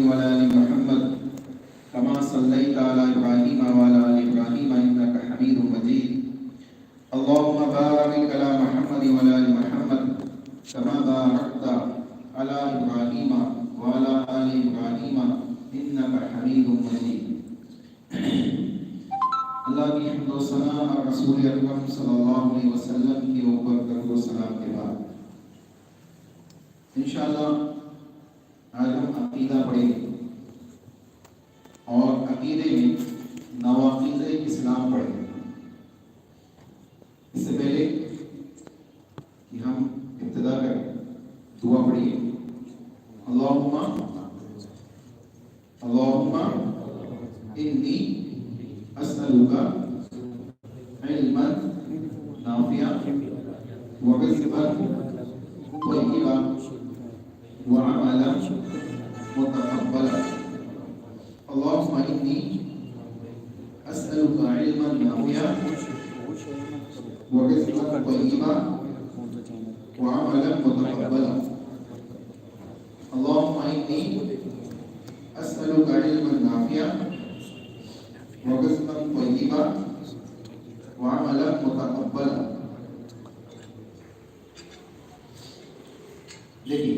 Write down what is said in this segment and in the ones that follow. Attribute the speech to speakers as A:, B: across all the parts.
A: وعلى آل محمد كما صليت على إبراهيم وعلى آل إبراهيم إنك حميد مجيد اللهم بارك على محمد وعلى آل محمد كما باركت على إبراهيم وعلى آل إبراهيم إنك حميد مجيد اللہ کی حمد و ثنا اور رسول اکرم صلی اللہ علیہ وسلم کے اوپر درود و سلام کے بعد انشاءاللہ آج ہم عقیدہ پڑھیں گے اور عقیدے میں نواقض اسلام پڑھیں گے۔ اس سے پہلے کہ ہم ابتدا کریں دعا پڑھیے۔ اللہم انی اسألک علما نافعا ورزقا طیبا وعملا متقبلا۔ اللهم إني أسألك علما نافعا ورزقا طيبا وعملا متقبلا۔ اللهم إني أسألك علما نافعا ورزقا طيبا وعملا متقبلا۔ دیکھیے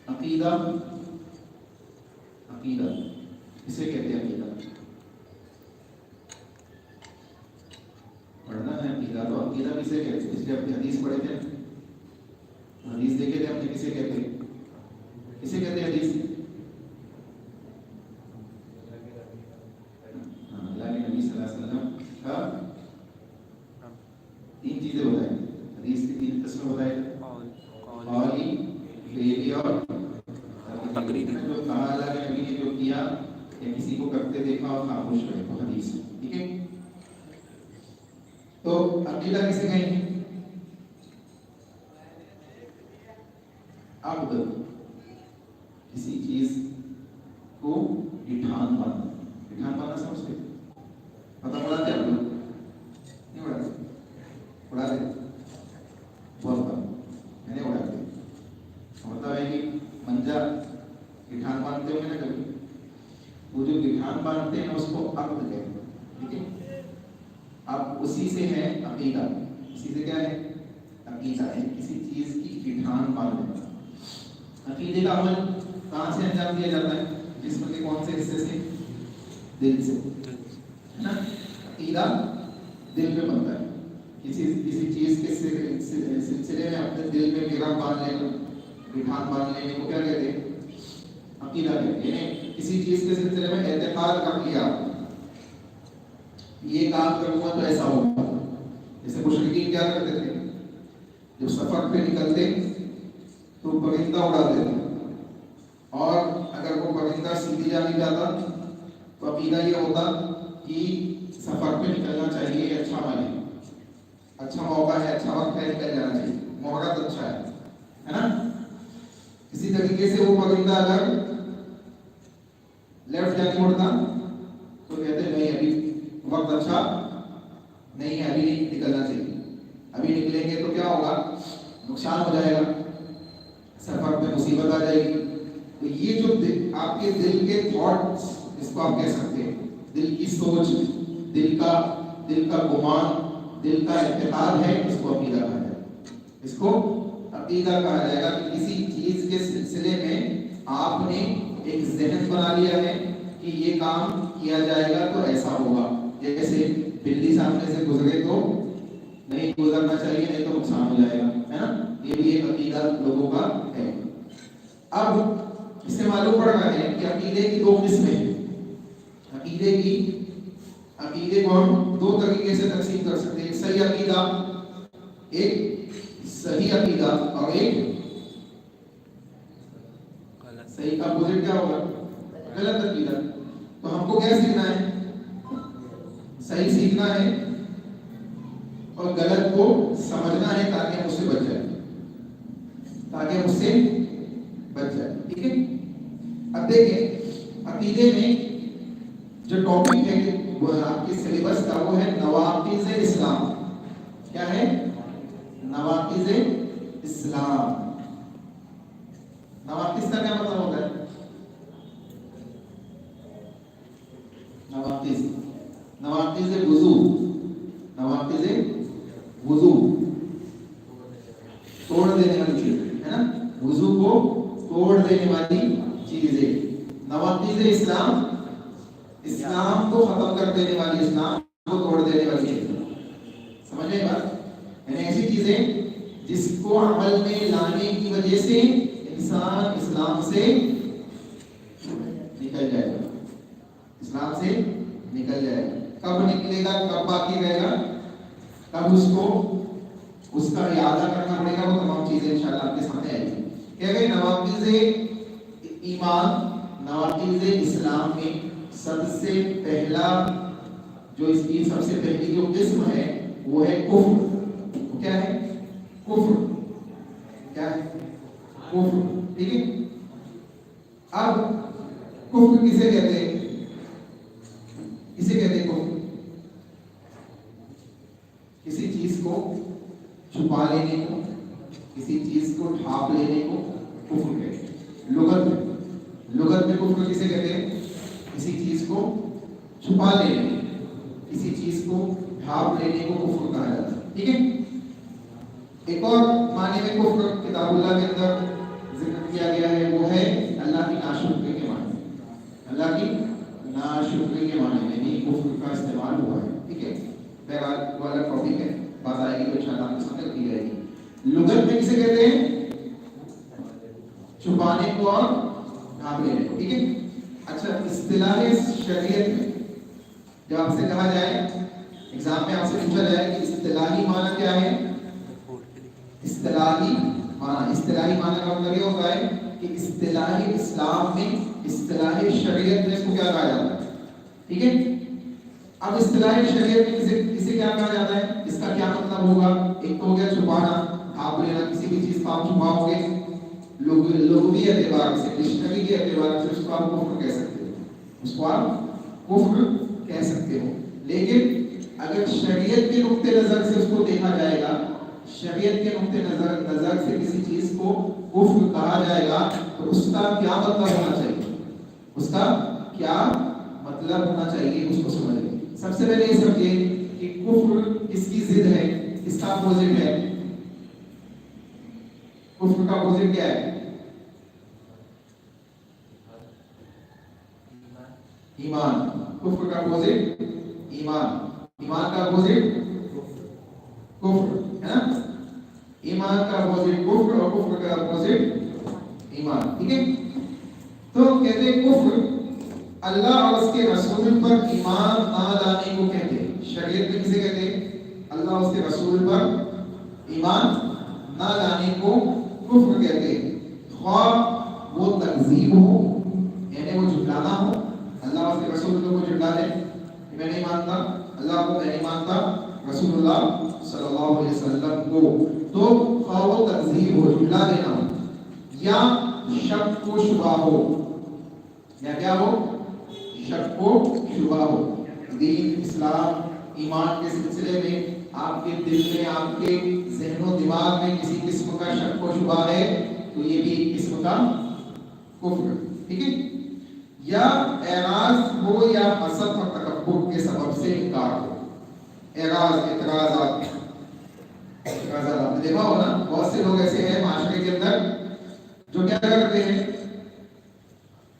A: عقیدہ کسے کہتے ہیں؟ عقیدہ پڑھنا ہے عقیدہ، تو عقیدہ کسے کہتے ہیں؟ اس لیے اپنی حدیث پڑھے تھے، حدیث دیکھے تھے ہم نے، کسے کہتے ہیں؟ کسے کہتے ہیں حدیث؟ اللہ کے نبی صلی اللہ علیہ وسلم کا تین چیزیں بتائیں، حدیث کی تین قسمیں بتائے، قولی، فعلی اور تقریری۔ جو کہا اللہ کے نبی نے جو کیا یا کسی کو کرتے دیکھا اور خاموش رہے تو حدیث ہے، ٹھیک ہے؟ تو عقیدہ کسے کہیں گے؟ عقد، کسی چیز کو ٹھان باندھنا سمجھتے؟ پتہ اڑاتے آپ لوگ؟ نہیں اڑاتے؟ بہت کم، میں نہیں اڑاتے۔ مطلب ہے کہ منجا گٹھان باندھتے ہوئے نا کبھی، وہ جو گٹھان باندھتے ہیں اس کو عقد کہتے ہیں، ٹھیک ہے؟ اب اسی سے ہے عقیدہ، اسی سے کیا ہے؟ عقیدہ ہے کسی چیز کی گٹھان باندھنا۔ عقیدے کا عمل کہاں سے انجام دیا جاتا ہے؟ جسم کے کون سے حصے سے؟ دل سے، ہے نا؟ عقیدہ دل پہ بنتا ہے۔ کسی چیز کے سلسلے میں اپنے دل میں گرہ باندھ لینا، گٹھان باندھ لینے کو کیا کہتے ہیں؟ عقیدہ کہتے ہیں۔ یعنی کسی چیز کے سلسلے میں اعتقاد کر لیا، یہ کام کروں گا تو ایسا ہوگا۔ جیسے مشرکین کیا کرتے تھے، جب سفر پہ نکلتے تو پرندہ اڑا دیتے، اور اگر وہ پرندہ سیدھی جانی جاتا تو عقیدہ یہ ہوتا کہ سفر پہ نکلنا چاہیے، اچھا مانے، اچھا موقع ہے، اچھا وقت ہے، نکل جانا چاہیے، موقع تو اچھا ہے نا؟ اسی طریقے سے وہ پرندہ اگر لیفٹ جانے مڑتا تو کہتے ہیں نہیں ابھی وقت اچھا نہیں ہے، ابھی نہیں نکلنا چاہیے، ابھی نکلیں گے تو کیا ہوگا؟ نقصان ہو جائے گا، سفر پہ مصیبت آ جائے گی۔ تو یہ جو آپ کے دل کے تھاٹس، اس کو آپ کہہ سکتے ہیں دل کی سوچ، دل کا گمان، دل کا اعتقاد ہے، اس کو عقیدہ کہا جائے گا۔ اس کو عقیدہ کہا جائے گا کہ کسی چیز کے سلسلے میں آپ نے ایک ذہن بنا لیا ہے کہ یہ کام کیا جائے گا تو ایسا ہوگا۔ جیسے بلی سامنے سے گزرے تو نہیں گزرنا چاہیے، نہیں تو نقصان ہو جائے گا، ہے نا؟ یہ بھی ایک عقیدہ لوگوں کا ہے۔ اب اس سے معلوم پڑ رہا ہے کہ عقیدے کی دو قسمیں ہیں۔ عقیدے کو ہم دو طریقے سے تقسیم کر سکتے ہیں، ایک صحیح عقیدہ اور ایک صحیح کا اپوزٹ کیا ہوگا؟ غلط عقیدہ۔ تو ہم کو کیا سیکھنا ہے؟ صحیح سیکھنا ہے اور غلط کو سمجھنا ہے تاکہ ہم اس سے بچ جائے، ٹھیک ہے؟ اب دیکھیں عقیدے میں جو ٹاپک ہے وہ آپ کے سلیبس کا، وہ ہے نواقض اسلام۔ کیا ہے؟ نواقض اسلام۔ نواقض کا کیا مطلب ہوتا ہے؟ دینے والی چیزیں. نواقض اسلام، اسلام کو ختم کر دینے والی، اسلام کو توڑ دینے والی چیزیں. سمجھ گئے بات؟ یعنی ایسی چیزیں جس کو عمل میں لانے کی وجہ سے انسان اسلام سے نکل جائے گا، اسلام سے نکل جائے گا. کب نکلے گا، کب باقی رہے گا، کب اس کو اس کا اعادہ کرنا پڑے گا، وہ تمام چیزیں انشاءاللہ آپ کے سامنے آئیں گی. کہ گئے نواقض ایمان، نواقض اسلام میں سب سے پہلا جو اس کی سب سے پہلی جو قسم ہے وہ ہے کفر. وہ کیا ہے؟ کفر. کیا ہے؟ کفر. ٹھیک ہے. اب کفر کسے کہتے ہیں؟ کسے کہتے ہیں کفر؟ کسی چیز کو چھپا لینے کو، کسی چیز کو ڈھانپ لینے کو کفر کہتے ہیں. لغت میں کفر کسے کہتے ہیں؟ کسی چیز کو چھپا لینے، کسی چیز کو ڈھانپ لینے کو کفر کہا جاتا ہے. ٹھیک ہے. ایک اور معنی میں کفر کتاب اللہ کے اندر ذکر کیا گیا ہے، وہ ہے اللہ کی ناشکری کے معنی. اللہ کی ناشکری کے معنی میں بھی کفر کا استعمال ہوا ہے. ٹھیک ہے. بہرحال وہ الگ ٹاپک ہے، بات آئے گی تو انشاءاللہ آپ کے سامنے رکھی جائے گی. لغت میں کسے کہتے ہیں؟ چھپانے کو اور ڈھانپ لینے کو. ٹھیک ہے. اچھا، اصطلاح شریعت میں جب آپ سے کہا جائے، ایگزام میں آپ سے پوچھا جائے کہ اصطلاحی معنی کیا ہے، اصطلاحی معنی کا مطلب یہ ہوتا ہے کہ اصطلاحی اسلام میں، اصطلاحی شریعت میں اس کو کیا کہا جاتا ہے. ٹھیک ہے. اب اصطلاحی شریعت میں کسے کیا کہا جاتا ہے، اس کا کیا مطلب ہوگا. ایک تو ہو گیا چھپانا، آپ لینا، کسی بھی چیز کو آپ چھپاؤ گے لغوی اعتبار سے، ڈکشنری کے اعتبار سے اس کو آپ کفر کہہ سکتے ہو، اس کو آپ کفر کہہ سکتے ہو. لیکن اگر شریعت کے نقطہ نظر سے اس کو دیکھا جائے گا، شریعت کے نقطہ نظر سے کسی چیز کو کفر کہا جائے گا تو اس کا کیا مطلب ہونا چاہیے، اس کا کیا مطلب ہونا چاہیے، اس کو سمجھیں. سب سے پہلے یہ سمجھیں کہ کفر کس کی ضد ہے، کس کا اپوزٹ ہے. کفر کا اپوزٹ کیا ہے؟ ایمان. کفر کا اپوزٹ ایمان. ایمان کا اپوزٹ کفر ہے نا. ایمان کا اپوزٹ کفر اور کفر کا اپوزٹ ایمان. ٹھیک ہے. تو کہتے ہیں کفر اللہ اور اس کے رسول پر ایمان نہ لانے کو کہتے ہیں. شریعت میں کسے کہتے ہیں؟ اللہ اور اس کے رسول پر ایمان نہ لانے کو کفر کہتے ہیں. خواہ وہ تکذیب ہو، یعنی وہ جھٹلانا ہو، اللہ اور اس کے رسول کو جھٹلا دے، میں نہیں مانتا اللہ کو، میں نہیں مانتا رسول اللہ صلی اللہ علیہ وسلم کو، تو خواہ وہ تکذیب ہو، جھٹلا دینا ہو، یا شک و شبہ ہو، یا کیا ہو؟ شک و شبہ ہو. دین، اسلام، ایمان کے سلسلے میں آپ کے دل میں، آپ کے ذہن و دماغ میں کسی قسم کا شک و شبہ ہے تو یہ بھی قسم کا کفر. ٹھیک ہے. یا اعراض ہو یا حسد اور تکبر کے سبب سے انکار ہو. اعراضات آپ نے دیکھا ہوگا نا، بہت سے لوگ ایسے ہیں معاشرے کے اندر جو کیا کرتے ہیں،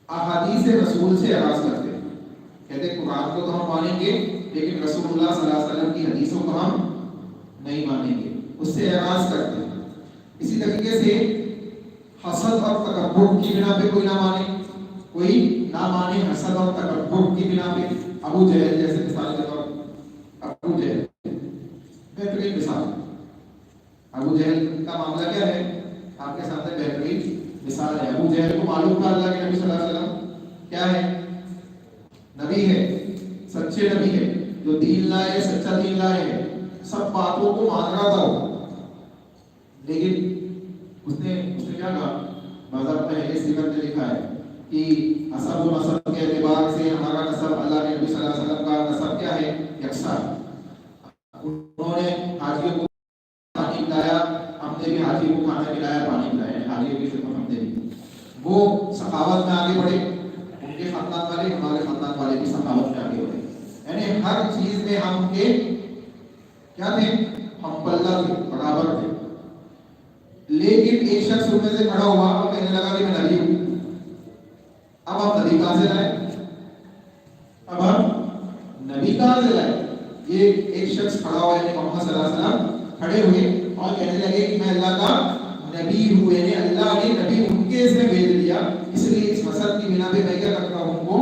A: احادیث رسول سے اعراض کرتے ہیں. کہتے ہیں قرآن کو تو ہم مانیں گے لیکن رسول اللہ صلی اللہ علیہ وسلم کی حدیثوں کو ہم نہیں مانیں گے، اس سے اعراض کرتے ہیں. اسی طریقے سے حسد اور تکبر کی بنا پہ کوئی نہ مانے، کوئی نہ مانے حسد اور تکبر کی بنا پہ. ابو جہل جیسے مثال کے طور، ابو جہل بہترین مثال. ابو جہل کا معاملہ کیا ہے، آپ کے سامنے بہترین مثال ہے. ابو جہل کو معلوم تھا اللہ کے نبی صلی اللہ علیہ وسلم کیا ہے، نبی ہے، سچے نبی ہے، جو دین لائے، سچا دین لائے ہے، سب باتوں کو مان رہا تھا. لیکن اس نے کیا کہا، مذہب میں اہل سیرت نے لکھا ہے کہ نسب و نسب کے اعتبار سے ہمارا نسب اللہ کے نبی صلی اللہ علیہ وسلم کا نسب کیا ہے، یکساں. انہوں نے حاجیوں کو پانی پلایا، ہم نے بھی حاجی کو کھانا کھلایا، پانی پلایا، حاجیوں کی خدمت ہم نے بھی. وہ سخاوت میں آگے بڑھے، ان کے خاندان والے، ہمارے خاندان والے بھی سخاوت میں آگے بڑھے. یعنی ہر چیز میں ہم کے کیا تھے، ہم پلہ تھے، برابر تھے. لیکن ایک شخص ان میں سے کھڑا ہوا اور کہنے لگا کہ میں نبی ہوں. ایک شخص کھڑا ہوا یعنی محمد صلی اللہ علیہ وسلم کھڑے ہوئے اور کہنے لگے کہ میں اللہ کا نبی ہوں، یعنی اللہ نے نبی ان کے اس میں بھیج دیا، اس لیے اس حسد کی بنا پہ میں کیا کرتا ہوں ان کو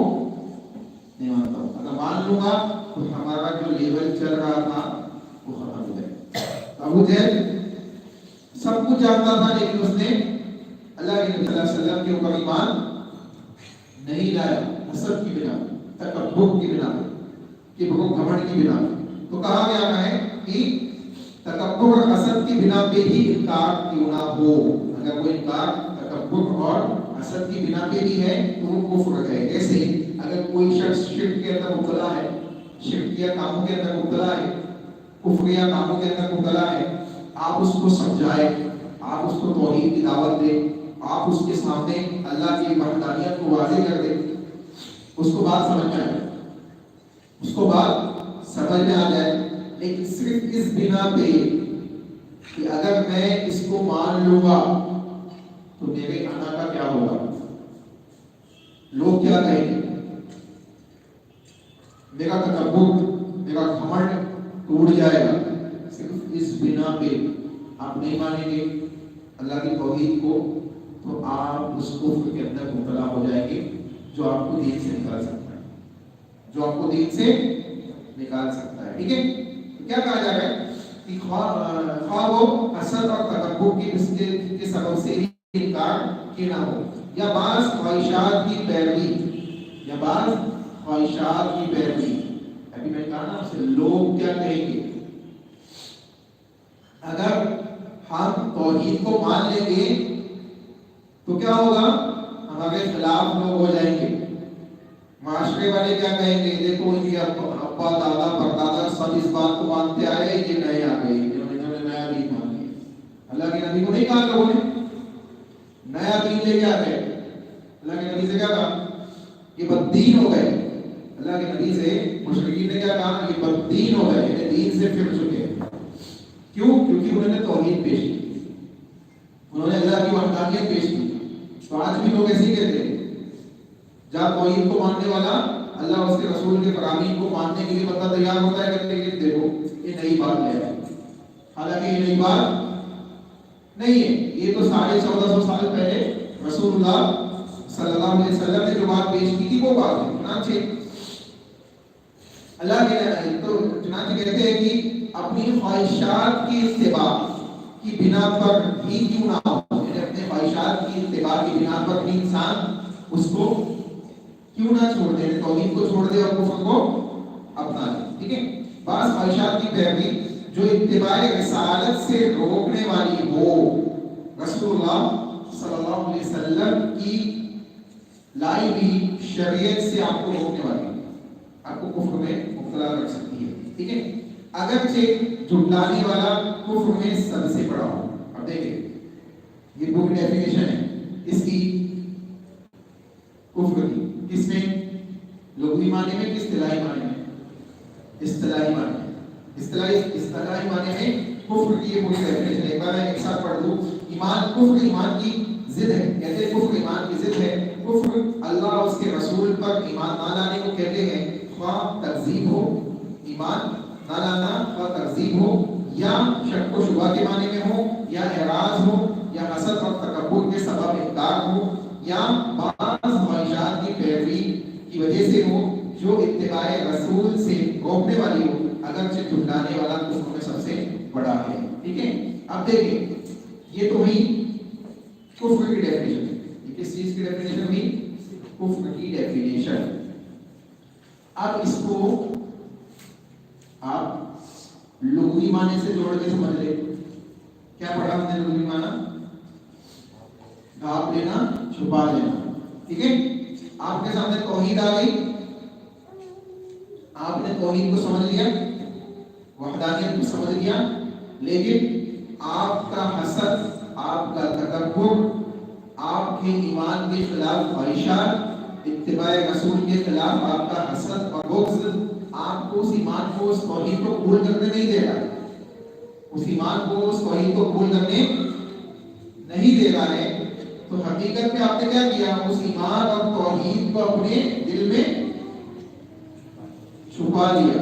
A: نہیں مانتا ہوں، اگر مان لوں گا تو ہمارا جو لیول چل رہا تھا وہ ختم ہو جائے۔ ابو جہل سب کچھ جانتا تھا لیکن اس نے اللہ کے نبی صلی اللہ علیہ وسلم کے اوپر ایمان نہیں لایا، حسد کی بنا پہ، تکبر کی بنا پہ، کبر و گھمنڈ کی بنا پہ۔ تو کہا گیا ہے کہ تکبر اور حسد کی بنا پہ ہی انکار کیوں نہ ہو، اگر کوئی انکار تکبر اور حسد کی بنا پہ بھی ہے تو وہ کفر ہے۔ جیسے اگر کوئی شخص شرک کے اندر مبتلا ہے، شرکیہ کاموں کے اندر مبتلا ہے، کفریہ کاموں کے اندر مبتلا ہے، آپ اس کو سمجھائیں، آپ اس کو توحید کی دعوت دیں، آپ اس کے سامنے اللہ کی وحدانیت کو واضح کر دیں، اس کو بات سمجھ میں آئے، اس کو بات سمجھ میں آ جائے، لیکن صرف اس بنا پہ کہ اگر میں اس کو مان لوں گا تو میرے انا کا کیا ہوگا، لوگ کیا کہیں گے، میرا تکبر، میرا گھمنڈ ٹوٹ جائے گا، صرف اس بنا پہ آپ نہیں مانیں گے اللہ کی توحید کو تو آپ اس کفر کے اندر مبتلا ہو جائیں گے جو آپ کو دین سے نکال سکتا ہے، جو آپ کو دین سے نکال سکتا ہے۔ ٹھیک ہے، تو کیا کہا جا رہا ہے کہ خواہ وہ حسد اور تکبر کے سبب سے ہی انکار کی نہ ہو، یا بعض خواہشات کی پیروی، یا بعض خواہشات کی پیروی، ابھی میں کہا نا اسے لوگ کیا کہیں گے، اگر ہم توحید کو مان لیں گے تو کیا ہوگا، ہمارے خلاف لوگ ہو جائیں گے، معاشرے والے کیا کہیں گے، دیکھو ان کے ابا دادا پردادا سب اس بات کو مانتے آئے، یہ نئے آ گئے، انہوں نے نیا دین مان لیا۔ اللہ کے نبی کو نہیں کہا لوگوں نے نیا دین لے کے آ گئے، اللہ کے نبی سے کیا کہا، یہ بددین ہو گئے، اللہ کے نبی سے مشرکین نے کیا کہا، یہ بددین ہو گئے، یہ دین سے پھر چکے۔ کیوں؟ کیونکہ انہوں نے توحید پیش کی، انہوں نے اللہ کی وحدانیت پیش کی۔ تو آج بھی لوگ ایسے ہی کہتے ہیں، جب توحید کو ماننے والا اللہ اور اس کے رسول کے فرامین کو ماننے کے لیے بندہ تیار ہوتا ہے، کہتے ہیں کہ دیکھو یہ نئی بات لے آئے، حالانکہ یہ نئی بات نہیں ہے، یہ تو 1450 سال پہلے رسول اللہ صلی اللہ علیہ وسلم نے جو بات پیش کی تھی وہ بات ہے۔ چنانچہ اللہ کے تو چنانچہ کہتے ہیں کہ اپنی خواہشات کی اتباع کی بنا پر بھی کیوں نہ ہو، یعنی اپنے خواہشات کی اتباع کی بنا پر بھی انسان اس کو کیوں نہ چھوڑ دے، توحید کو چھوڑ دے اور کفر کو اپنا لے۔ ٹھیک ہے، بعض خواہشات کی پیروی جو اتباع رسالت سے روکنے والی ہو، رسول اللہ صلی اللہ علیہ وسلم کی لائی ہوئی شریعت سے آپ کو روکنے والی، آپ کو کفر میں مبتلا کر سکتی ہے۔ ٹھیک ہے، اگرچہ جھٹلانے والا کفر میں سب سے بڑا ہو۔ اب دیکھیں یہ بک ڈیفینیشن ہے اس کی کفر کی، کس میں، لغوی معنی میں کہ اصطلاحی معنی میں، اصطلاحی معنی میں، اصطلاحی معنی میں کفر کی یہ پوری ڈیفینیشن ہے۔ ایک بار میں ایک ساتھ پڑھ دوں، ایمان، کفر ایمان کی ضد ہے، کہتے ہیں کفر ایمان کی ضد ہے۔ کفر اللہ اور اس کے رسول پر ایمان نہ لانے کو کہتے ہیں، خواہ تکذیب ہو، ایمان نہ لانا خواہ تکذیب ہو یا شک و شبہ کے معنی میں ہو، یا اعراض ہو، یا حسد اور تکبر کے سبب انکار ہو، یا بعض خواہشات کی پیروی کی وجہ سے ہو جو اتباع رسول سے روکنے والی ہو، اگرچہ جھٹلانے والا کفر میں سب سے بڑا ہے۔ ٹھیک ہے، اب دیکھیں یہ تو ہوئی کفر کی ڈیفینیشن، یہ کس چیز کی ڈیفینیشن ہوئی، کفر کی ڈیفینیشن۔ اب اس کو آپ لغوی معنی سے جوڑ کے سمجھ لیں۔ کیا پڑھا ہم نے لغوی معنی، ڈھانپ لینا، چھپا لینا۔ ٹھیک ہے، آپ کے سامنے توحید آ گئی، آپ نے توحید کو سمجھ لیا، وحدانیت کو سمجھ لیا، لیکن آپ کا حسد، آپ کا تکبر، آپ کے ایمان کے خلاف خواہشات، اتباع رسول کے خلاف آپ کا حسد اور بغض آپ کو اس ایمان کو، اس توحید کو قبول کرنے نہیں دے رہا، اس ایمان کو، اس توحید کو قبول کرنے نہیں دے رہا ہے، تو حقیقت میں آپ نے کیا کیا، اس ایمان اور توحید کو اپنے دل میں چھپا لیا،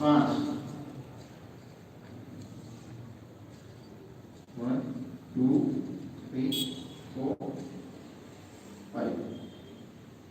A: 5, 1 2 3 4 5।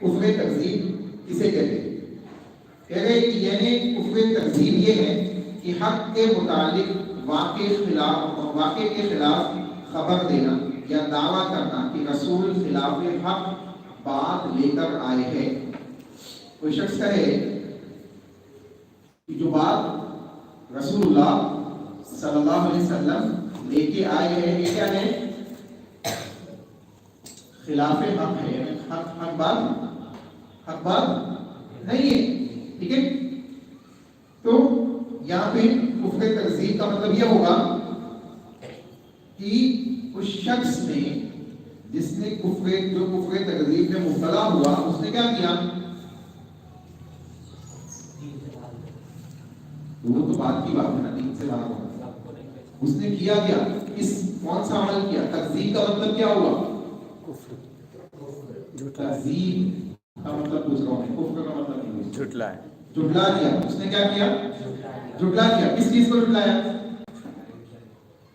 A: کفر تکذیب کسے کہتے ہیں؟ کہہ رہے کہ یعنی کفر تکذیب یہ ہے کہ حق کے متعلق واقع کے خلاف خبر دینا یا دعویٰ کرنا کہ رسول خلاف حق بات لے کر آئے ہیں۔ کوئی شخص کہے کہ جو بات رسول اللہ صلی اللہ علیہ وسلم لے کے آئے ہیں یہ کیا ہے؟ خلاف حق ہے، حق بات نہیں ہے، ٹھیک ہے؟ تو یہاں پہ کفر تکذیب کا مطلب یہ ہوگا کہ اس شخص نے جس نے کفر تکذیب میں مبتلا ہوا اس نے کیا کیا؟ وہ تو بات کی بات ہے نا، دین سے باہر ہونا۔ اس نے کیا کیا؟ کون سا عمل کیا؟ تکذیب کا مطلب کیا ہوا؟ تکذیب کا مطلب پوچھ رہا ہوں، کفر کا مطلب نہیں، جھٹلا دیا۔ اس نے کیا کیا؟ جھٹلا دیا۔ کس چیز کو جھٹلایا؟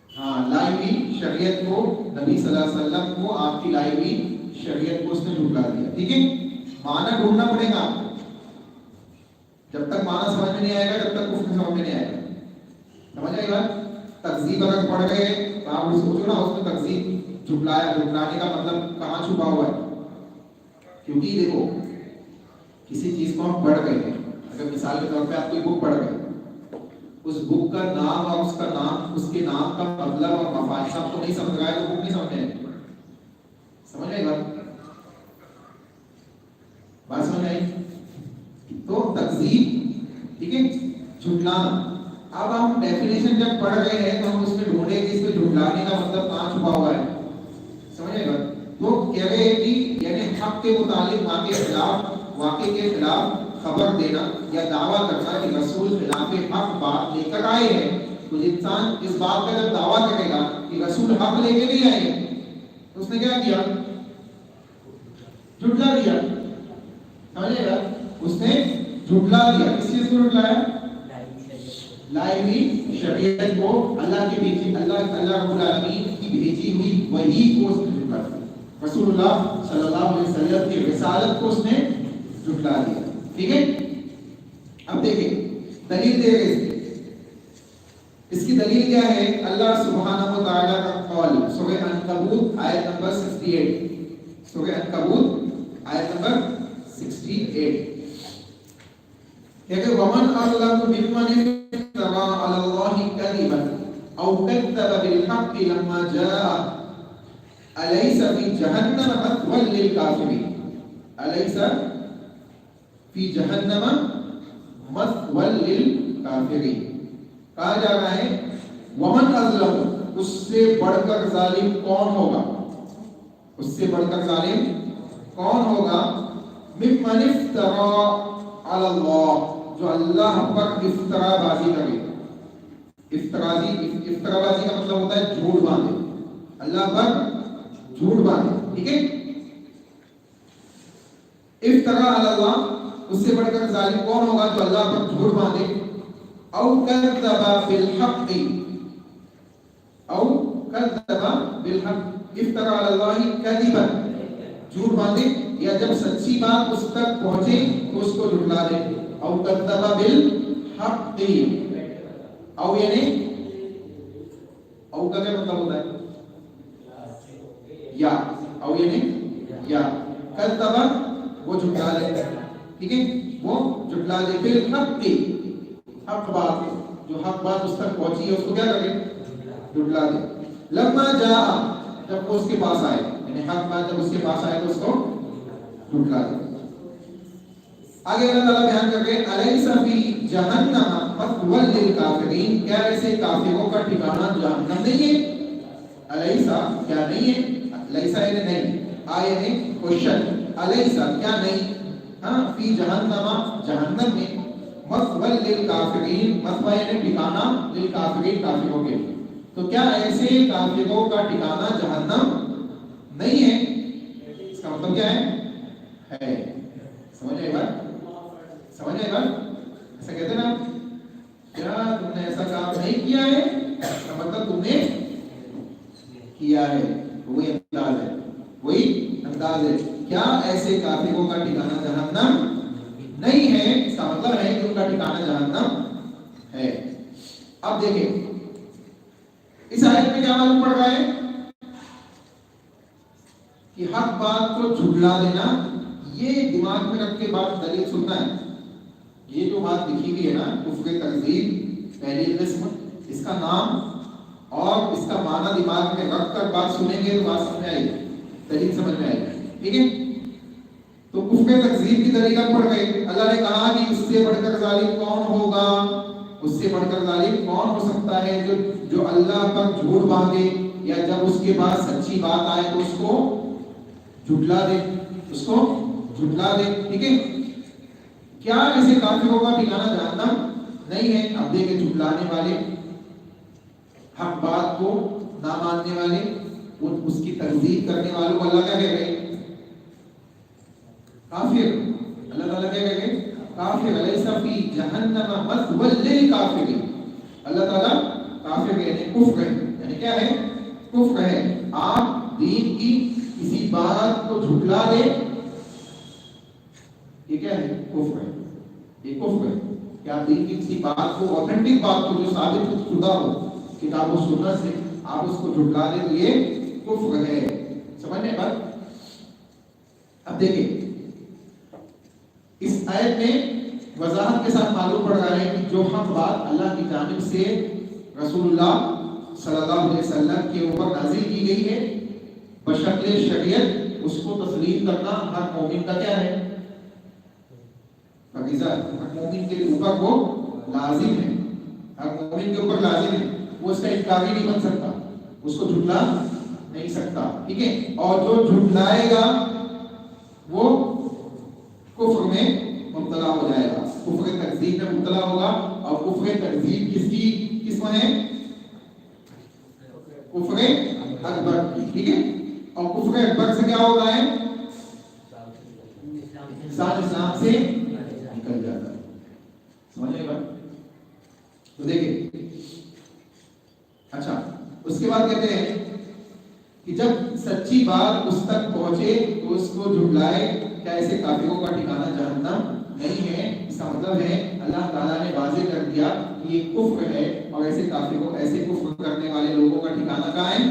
A: ہاں، لائی ہوئی شریعت کو، نبی صلی اللہ علیہ وسلم کو، آپ کی لائی ہوئی شریعت کو اس نے جھٹلا دیا، ٹھیک ہے؟ معنی ڈھونڈنا پڑے گا، جب تک معنی سمجھ میں نہیں آئے گا جب تک کفر سمجھ میں نہیں آئے گا، سمجھ آئے گا؟ تکذیب اگر پڑھ گئے تو آپ سوچو نا اس میں تکذیب جھٹلانے کا مطلب کہاں چھپا ہوا ہے؟ کیونکہ دیکھو کسی چیز کو ہم پڑھ گئے ہیں، اگر مثال کے طور پہ آپ کوئی بک پڑھ گئے، اس بک کا نام اور اس کے نام کا مطلب اور مفاہیم آپ کو نہیں سمجھ رہا ہے تو بک نہیں سمجھ آئے، سمجھ آئے گا؟ بات سمجھ آئی؟ تو تکذیب، ٹھیک ہے، جھٹلانا۔ اب ہم ڈیفینیشن جب پڑھ رہے ہیں تو ہم اس میں ڈھونڈے کہ اس میں جھٹلانے کا مطلب کہاں چھپا ہوا ہے، سمجھ آئے گا؟ تو کہہ رہے ہیں کہ یعنی حق کے متعلق واقع کے خلاف خبر دینا یا دعویٰ کرنا کہ رسول خلاف حق بات لے کر آئے ہیں۔ تو انسان اس بات کا جب دعویٰ کرے گا کہ رسول حق لے کے نہیں آئے تو اس نے کیا کیا؟ جھٹلا دیا، سمجھے گا؟ اس نے جھٹلا دیا۔ کس چیز کو جھٹلایا؟ لائی ہوئی شریعت کو، اللہ کے بھیجی، اللہ رب العالمین کی بھیجی ہوئی وحی کو اس نے جھٹلا دیا، رسول اللہ صلی اللہ علیہ وسلم کی رسالت کو اس نے جھٹلا دیا، ٹھیک ہے؟ اب دیکھیں دلیل دے رہے اس کی دلیل کیا ہے؟ اللہ سبحانہ و تعالیٰ کا قول سورہ عنکبوت آیت نمبر 68، سورہ عنکبوت آیت نمبر 68 کہ ومن اظلم ممن افترى على الله كذبا او كذب بالحق لما جاء اليس في جهنم مثوى للكافرين، اليس في جهنم مثوى للكافرين۔ کہا جا رہا ہے ومن اظلم، اس سے بڑھ کر ظالم کون ہوگا؟ اس سے بڑھ کر ظالم کون ہوگا؟ ممن افترى على الله، جو اللہ پر افترا بازی کرے۔ افترا بازی کا مطلب ہوتا ہے جھوٹ باندھے، اللہ پر جھوٹ باندھے، ٹھیک ہے؟ افترا علی اللہ، اس سے بڑھ کر ظالم کون ہوگا؟ جو اللہ پر جھوٹ باندھے۔ او کذب بالحق، او کذب بالحق، افترا علی اللہ کذبا، جھوٹ باندھے، یا جب سچی بات اس تک پہنچے تو اس کو جھٹلا دے۔ او کذب بالحق، او یعنی او کا کیا مطلب ہوتا ہے؟ یا، او یعنی یا، کذب وہ جھٹلا دے، ٹھیک ہے؟ وہ جھٹلا دے، بالحق، حق بات، جو حق بات اس تک پہنچی ہے اس کو کیا کرے؟ جھٹلا دے۔ لما جاء، جب وہ اس کے پاس آئے، یعنی حق بات جب اس کے پاس آئے تو اس کو جھٹلا دے۔ آگے اللہ تعالیٰ بیان کر رہے ہیں الیس فی جہنم مثوی للکافرین، کیا ایسے کافروں کا ٹھکانہ جہنم نہیں ہے؟ الیسا کیا نہیں ہے؟ لیسا یعنی نہیں، آئے نے کوشچن، الیسا کیا نہیں؟ ہاں، فی جہنم جہنم میں، مثوی للکافرین، مثوی یعنی ٹھکانہ، للکافرین کافروں کے، تو کیا ایسے کافروں کا ٹھکانہ جہنم نہیں ہے؟ اس کا مطلب کیا ہے؟ سمجھ آئے بات؟ سمجھ آئے بات؟ ایسا کہتے نا، کیا تم نے ایسا کام نہیں کیا ہے، اس کا مطلب تم نے کیا ہے، وہی انداز ہے، وہی انداز ہے۔ کیا ایسے کافروں کا ٹھکانہ جہنم نہیں ہے، اس کا مطلب ہے کہ ان کا ٹھکانہ جہنم ہے۔ اب دیکھیں اس آیت میں کیا معلوم پڑ رہا ہے کہ حق بات کو جھٹلا دینا، یہ دماغ میں رکھ کے بات دلیل سننا ہے۔ یہ جو بات لکھی ہوئی ہے نا کفر تکذیب پہلی قسم، اس کا نام اور اس کا معنی دماغ میں رکھ کر بات سنیں گے تو بات سمجھ آئے گی، دلیل سمجھ میں آئے گی، ٹھیک ہے؟ تو کفر تکذیب کی دلیل پڑھ گئے۔ اللہ نے کہا کہ اس سے بڑھ کر ظالم کون ہوگا، اس سے بڑھ کر ظالم کون ہو سکتا ہے جو اللہ پر جھوٹ باندھے یا جب اس کے بعد سچی بات آئے تو اس کو جھٹلا دے، اس کو جھٹلا دے، ٹھیک ہے؟ کیا ایسے کافروں کا ٹھکانہ جہنم نہیں ہے؟ اب دیکھیں جھٹلانے والے، حق بات کو نہ ماننے والے، اس کی تکذیب کرنے والوں کو اللہ کیا کہہ رہے ہیں؟ کافر۔ اللہ تعالیٰ کیا کہہ رہے ہیں؟ کافر۔ الیس فی جہنم مثوی للکافرین۔ اللہ تعالیٰ کافر کہتے ہیں، کفر ہے، یعنی کیا ہے؟ کفر ہے۔ آپ دین کی کسی بات کو جھٹلا دیں، یہ کیا ہے؟ کفر ہے، یہ کفر ہے کہ آپ دین کی کسی بات کو، اوتھینٹک بات کو جو ثابت شدہ ہو کتاب و سنت سے، آپ اس کو جھٹلا دیں تو یہ کفر ہے۔ سمجھنے بات؟ اب دیکھیں اس آیت میں وضاحت کے ساتھ معلوم پڑ رہا ہے کہ جو حق بات اللہ کی جانب سے رسول اللہ صلی اللہ علیہ وسلم کے اوپر نازل کی گئی ہے بشکل شریعت، اس کو تسلیم کرنا ہر مومن کا کیا ہے؟ فریضہ۔ ہر مومن کے اوپر وہ لازم ہے، ہر مومن کے اوپر لازم ہے، وہ اس کا انکاری نہیں بن سکتا، اس کو جھٹلا نہیں سکتا، ٹھیک ہے؟ اور جو جھٹلائے گا وہ کفر میں مبتلا ہو جائے گا، کفر تکذیب میں مبتلا ہوگا۔ اور کفر تکذیب کس کی قسم ہے؟ کفر اکبر کی، ٹھیک ہے؟ اور کفر اکبر سے کیا ہوتا ہے؟ انسان اسلام سے نکل جاتا ہے۔ سمجھے گا؟ تو دیکھیں اچھا، اس کے بعد کہتے ہیں کہ جب سچی بات اس تک پہنچے تو اس کو جھٹلائے، کیا ایسے کافروں کا ٹھکانہ جہنم نہیں ہے؟ اس کا مطلب ہے اللہ تعالیٰ نے واضح کر دیا کہ یہ کفر ہے، اور ایسے کافروں، ایسے کفر کرنے والے لوگوں کا ٹھکانہ کہاں ہے؟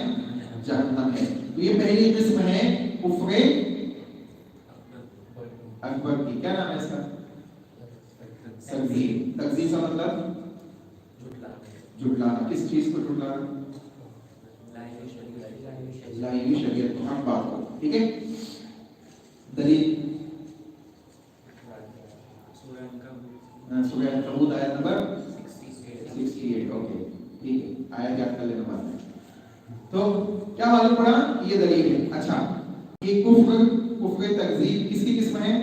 A: جہنم ہے۔ تو یہ پہلی قسم ہے کفر اکبر کی۔ کیا نام ہے اس کا؟ تکذیب۔ تکذیب کا مطلب جھٹلانا۔ کس چیز کو جھٹلانا؟ الہی شریعت کو، حق بات کو، ٹھیک ہے؟ دلیل سورہ عنکبوت آیت نمبر 68۔ اوکے ٹھیک ہے، آیت یاد کر لینا بعد میں۔ تو کیا معلوم پڑا؟ یہ دلیل ہے۔ اچھا، یہ کفر تکذیب کس کی قسم ہے؟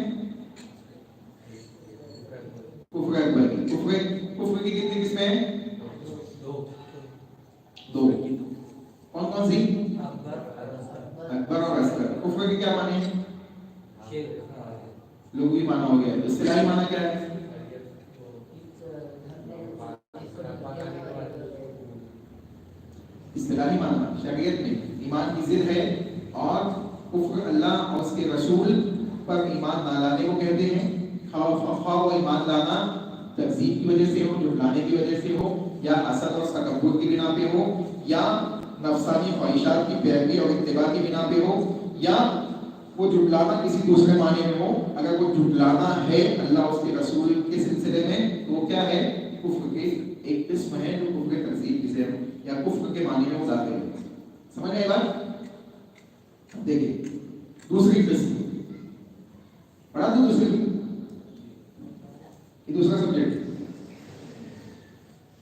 A: کفر اکبر کی۔ کفر کی کتنی قسمیں ہیں؟ دو۔ کون کون سی؟ اکبر اور اصغر۔ کفر کے کیا معنی ہیں؟ لغوی معنی ہو گیا، اصطلاحی معنی کیا ہے؟ اصطلاحی معنی شریعت میں ایمان کی ضد ہے، اور کفر اللہ اور اس کے رسول پر ایمان نہ لانے کو کہتے ہیں، خواہ وہ ایمان لانا تکذیب کی وجہ سے ہو، جھٹلانے کی وجہ سے ہو، یا حسد اور تکبر کی بنا پہ ہو، یا نفسانی خواہشات کی پیروی اور اتباع کی بنا پہ ہو، یا وہ جھٹلانا کسی دوسرے معنی میں ہو۔ اگر وہ جھٹلانا ہے اللہ اس کے رسول کے سلسلے میں تو وہ کیا ہے؟ کفر کی ایک قسم ہے جو کفر تکذیب کی ہے، یا کفر کے معنی میں وہ داخل ہے۔ سمجھ گئے بات؟ دیکھیں دوسری قسم پڑھا تو دوسری، یہ دوسرا سبجیکٹ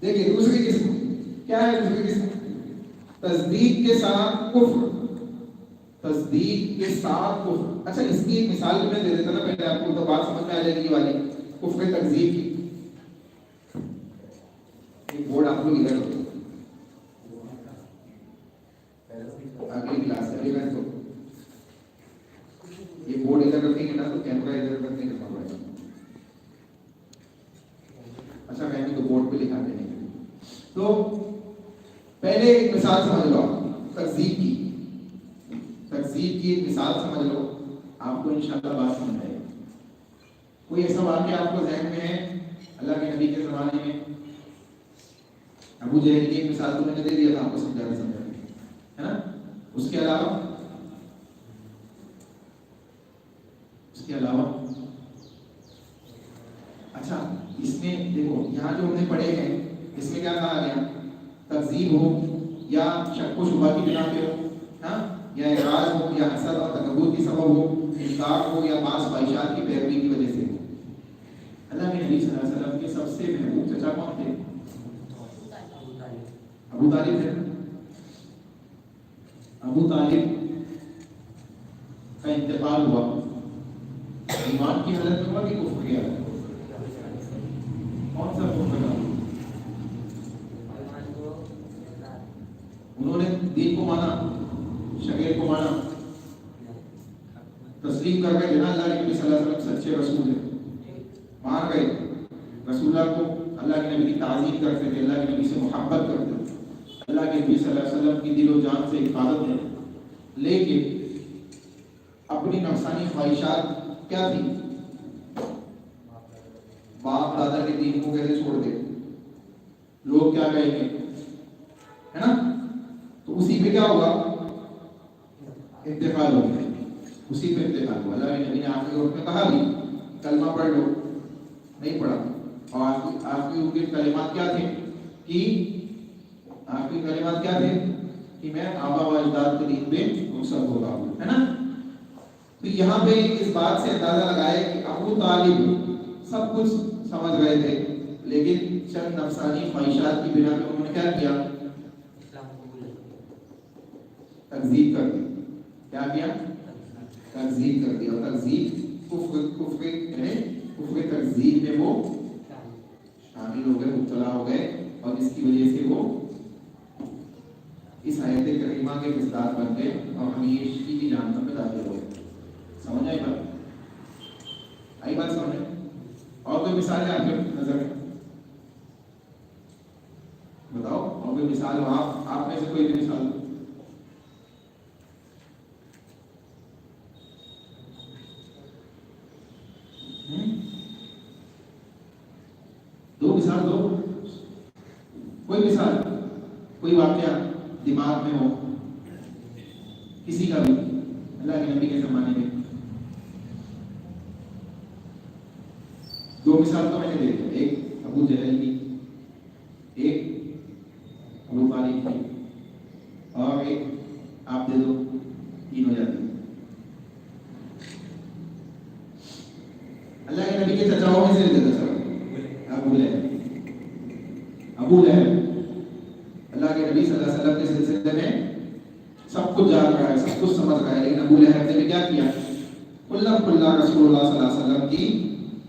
A: دیکھیں۔ دوسری قسم کیا ہے؟ دوسری قسم تصدیق کے ساتھ کفر۔ تصدیق کے ساتھ کفر۔ اچھا، اس کی ایک مثال میں دے دیتا نا پہلے آپ کو، تو بات سمجھ میں آ جائے گی والی کفر تکذیب کی۔ ایک بورڈ آپ لوگ ادھر ہوتے اگلی کلاس ہے تو یہ بورڈ ادھر رکھیں گے نا تو کیمرہ ادھر رکھنے کرنا پڑے گا۔ اچھا میں تو بورڈ پہ لکھا دیں گے۔ تو پہلے ایک مثال سمجھ لو تکذیب کی، تکذیب کی ایک مثال سمجھ لو آپ کو انشاءاللہ بات سمجھ آئے گی۔ کوئی ایسا واقعہ آپ کو ذہن میں ہے اللہ کے نبی کے زمانے میں؟ ابو جہل کی ایک مثال تو میں نے دے دیا تھا آپ کو سمجھا ہے نا۔ اس کے علاوہ اچھا اس میں دیکھو یہاں جو ہم نے پڑھے ہیں اس میں کیا کہا گیا؟ تکذیب ہو یا شک و شبہ کی بنا پہ ہو، ہاں، یا اعراض ہو یا حسد اور تکبر کی سبب ہو، انکار ہو یا بعض خواہشات کی پیروی کی وجہ سے ہو۔ اللہ کے نبی صلی اللہ علیہ وسلم کے سب سے محبوب چچا کون تھے؟ ابو طالب تھے۔ ابو طالب کا انتقال ہوا ایمان کی حالت میں ہوا کہ کفر کی حالت میں؟ کون سا کفر تھا؟ انہوں نے دین کو مانا، شریعت کو مانا، تسلیم کر گئے جنا اللہ کے نبی صلی اللہ علیہ وسلم سچے رسول ہیں، مان گئے رسول اللہ کو، اللہ کے نبی کی تعظیم کرتے تھے، اللہ کے نبی سے محبت کرتے تھے، اللہ کے نبی صلی اللہ علیہ وسلم کی دل و جان سے حفاظت ہے، لیکن اپنی نفسانی خواہشات کیا تھی؟ باپ دادا کے دین کو کیسے چھوڑ دے، لوگ کیا کہیں گے، ہے نا؟ تو اسی پہ کیا ہوا؟ انتقال ہو گیا، اسی پہ انتقال ہوا۔ اللہ کے نبی نے آخری وقت میں کہا بھی کلمہ پڑھ لو، نہیں پڑھا، اور آخری ان کے کلمات کیا تھے کہ آخری کلمات کیا تھے کہ میں آبا و اجداد کے دین پہ رخصت ہو رہا ہوں، ہے نا؟ تو یہاں پہ اس بات سے اندازہ لگائے کہ ابو طالب سب کچھ سمجھ گئے تھے، لیکن چند نفسانی خواہشات کی بنا پہ انہوں نے کیا کیا؟ تکذیب کر دی۔ کیا کیا؟ تکذیب کر دیا، اور تکذیب کفر تکذیب میں وہ شامل ہو گئے، مبتلا ہو گئے، اور اس کی وجہ سے وہ اس آیت کریمہ کے مصداق بن گئے اور ہمیشگی کی جہنم میں داخل ہو گئے۔ سمجھ آئی بات؟ آئی بات سمجھ؟ اور کوئی مثال ہے آپ کے نظر میں؟ بتاؤ اور کوئی مثال ہو، آپ میں سے کوئی بھی مثال؟ دو مثال دو، کوئی مثال، کوئی واقعہ دماغ میں ہو کسی کا بھی اللہ کے نبی کے زمانے میں۔ دو مثال تو میں نے دے دیا، ایک ابو جہل کی، ایک ابو طالب کی، اور ایک آپ دے دو، تین ہو جاتی۔ اللہ کے نبی کے چچاؤں میں سے دے دو سر، ابو لہب اللہ کے نبی صلی اللہ علیہ وسلم کے سلسلے میں سب کچھ جان رہا ہے، سب کچھ سمجھ رہا ہے، لیکن ابو لہب نے کیا کیا؟ کلہ رسول اللہ صلی اللہ علیہ وسلم کی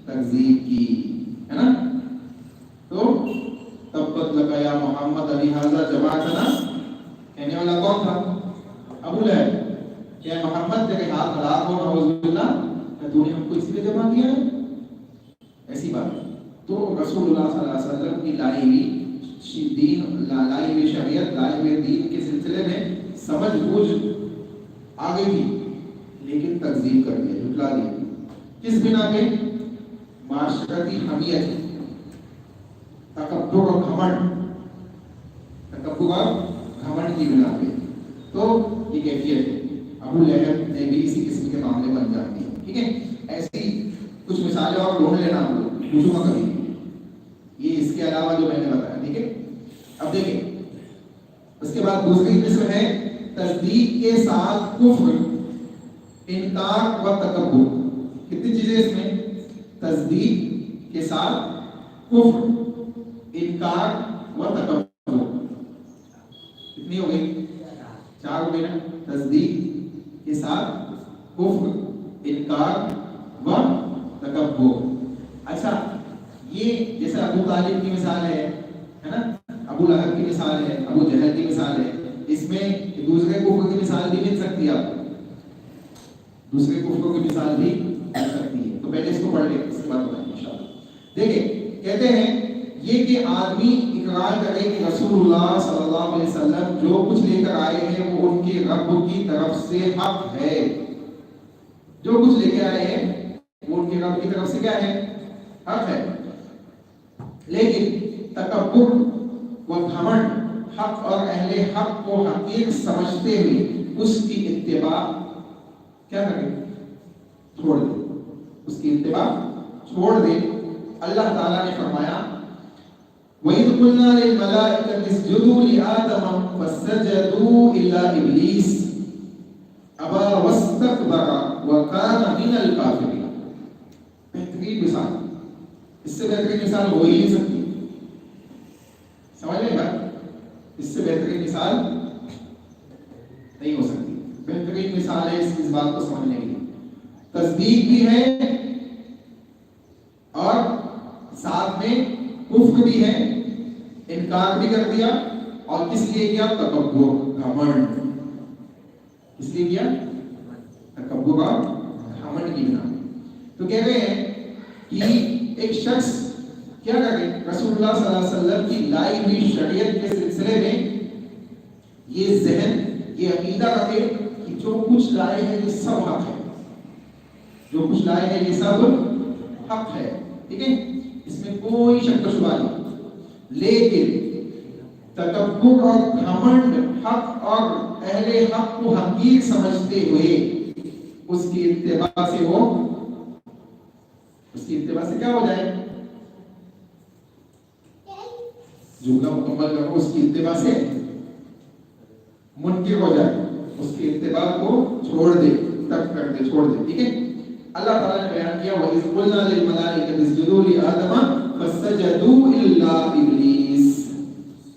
A: تکذیب کی، ہے نا؟ تو تبت لک یا محمد علی ھذا جماعتنا، کہنے والا کون تھا؟ ابو لہب، کہ محمد تیرے ہاتھ ہلاک ہو، نعوذ باللہ، کہ تو نے ہم کو اسی پہ جمع کیا ہے، ایسی بات ہے۔ تو رسول اللہ صلی اللہ علیہ وسلم کی لائی ہوئی دین، لائی ہوئی شریعت، لائی ہوئے دین کے سلسلے میں سمجھ بوجھ آ گئی تھی، لیکن تکذیب کر دیا، جھٹلا دیا۔ کس بنا پہ؟ معاشرتی حمیت، تکبر اور گھمنڈ، تکبر اور گھمنڈ کی بنا پہ۔ تو یہ کیفیت ہے، ابو لہب نے بھی اسی قسم کے معاملے کو انجام دیا، ٹھیک ہے؟ ایسی کچھ مثالیں اور ڈھونڈ لینا ہم لوگ، پوچھوں گا کبھی یہ اس کے علاوہ جو میں نے بتایا، ٹھیک ہے؟ اب دیکھیں اس کے بعد دوسری قسم ہے تصدیق کے ساتھ کفر، انکار و تکبر۔ کتنی چیزیں اس میں؟ تصدیق کے ساتھ کفر، انکار و تکبر، کتنی ہو گئی؟ چار ہو گئی نا؟ تصدیق کے ساتھ کفر، انکار و تکبر۔ اچھا یہ جیسے ابو طالب کی مثال ہے نا، ابو لہب کی مثال ہے، ابو جہل کی مثال ہے، اس میں دوسرے کفر کی مثال بھی مل سکتی ہے، آپ دوسرے کفر کی مثال بھی مل سکتی ہے۔ تو پہلے اس کو پڑھ لیں، اس کے بعد بتائیں انشاءاللہ۔ دیکھیں کہتے ہیں یہ کہ آدمی اقرار کرے کہ رسول اللہ صلی اللہ علیہ وسلم جو کچھ لے کر آئے ہیں وہ ان کے رب کی طرف سے حق ہے، جو کچھ لے کے آئے ہیں وہ ان کے رب کی طرف سے کیا ہے؟ حق ہے. لیکن تکبر و گھمنڈ حق اور اہل حق کو حقیق سمجھتے ہوئے اس کی اتباع کیا کریں؟ چھوڑ دے. اس کی اتباع چھوڑ دے. اللہ تعالیٰ نے فرمایا وَإِذْ قُلْنَا لِلْمَلَائِكَةِ اسْجُدُوا لِآدَمَ فَسَجَدُوا إِلَّا إِبْلِيسَ أَبَى وَاسْتَكْبَرَ وَكَانَ مِنَ الْكَافِرِينَ. بہترین مثال, اس سے بہترین مثال ہو ہی نہیں سکتی. سمجھ لیں بات, اس سے بہترین مثال نہیں ہو سکتی. بہترین مثال ہے اس بات کو سمجھنے کی. تصدیق بھی ہے اور ساتھ میں کفر بھی ہے, انکار بھی کر دیا. اور کس لیے کیا؟ تکبر, گھمنڈ. کس لیے کیا؟ تکبر اور گھمنڈ کی بنا. تو کہہ رہے ہیں کہ ایک شخص کیا کرے؟ رسول اللہ صلی اللہ علیہ وسلم کی لائی ہوئی شریعت کے سلسلے میں یہ ذہن, یہ عقیدہ رکھے کہ جو کچھ لائے ہیں یہ سب حق ہے. جو کچھ لائے ہیں یہ سب حق ہے. ٹھیک ہے, اس میں کوئی شک و شبہ نہیں. لیکن تکبر اور گھمنڈ حق اور اہل حق کو حقیق سمجھتے ہوئے اس کی اتباع سے وہ, اس کی اتباع سے کیا ہو جائے؟ جملہ مکمل کرو. اس کی اتباع سے منکر ہو جائے, اس کی اتباع کو چھوڑ دے, ترک کر دے, چھوڑ دے. ٹھیک ہے. اللہ تعالیٰ نے بیان کیا وَإِذْ قُلْنَا لِلْمَلَائِكَةِ اسْجُدُوا لِآدَمَ فَسَجَدُوا إِلَّا إِبْلِيسَ.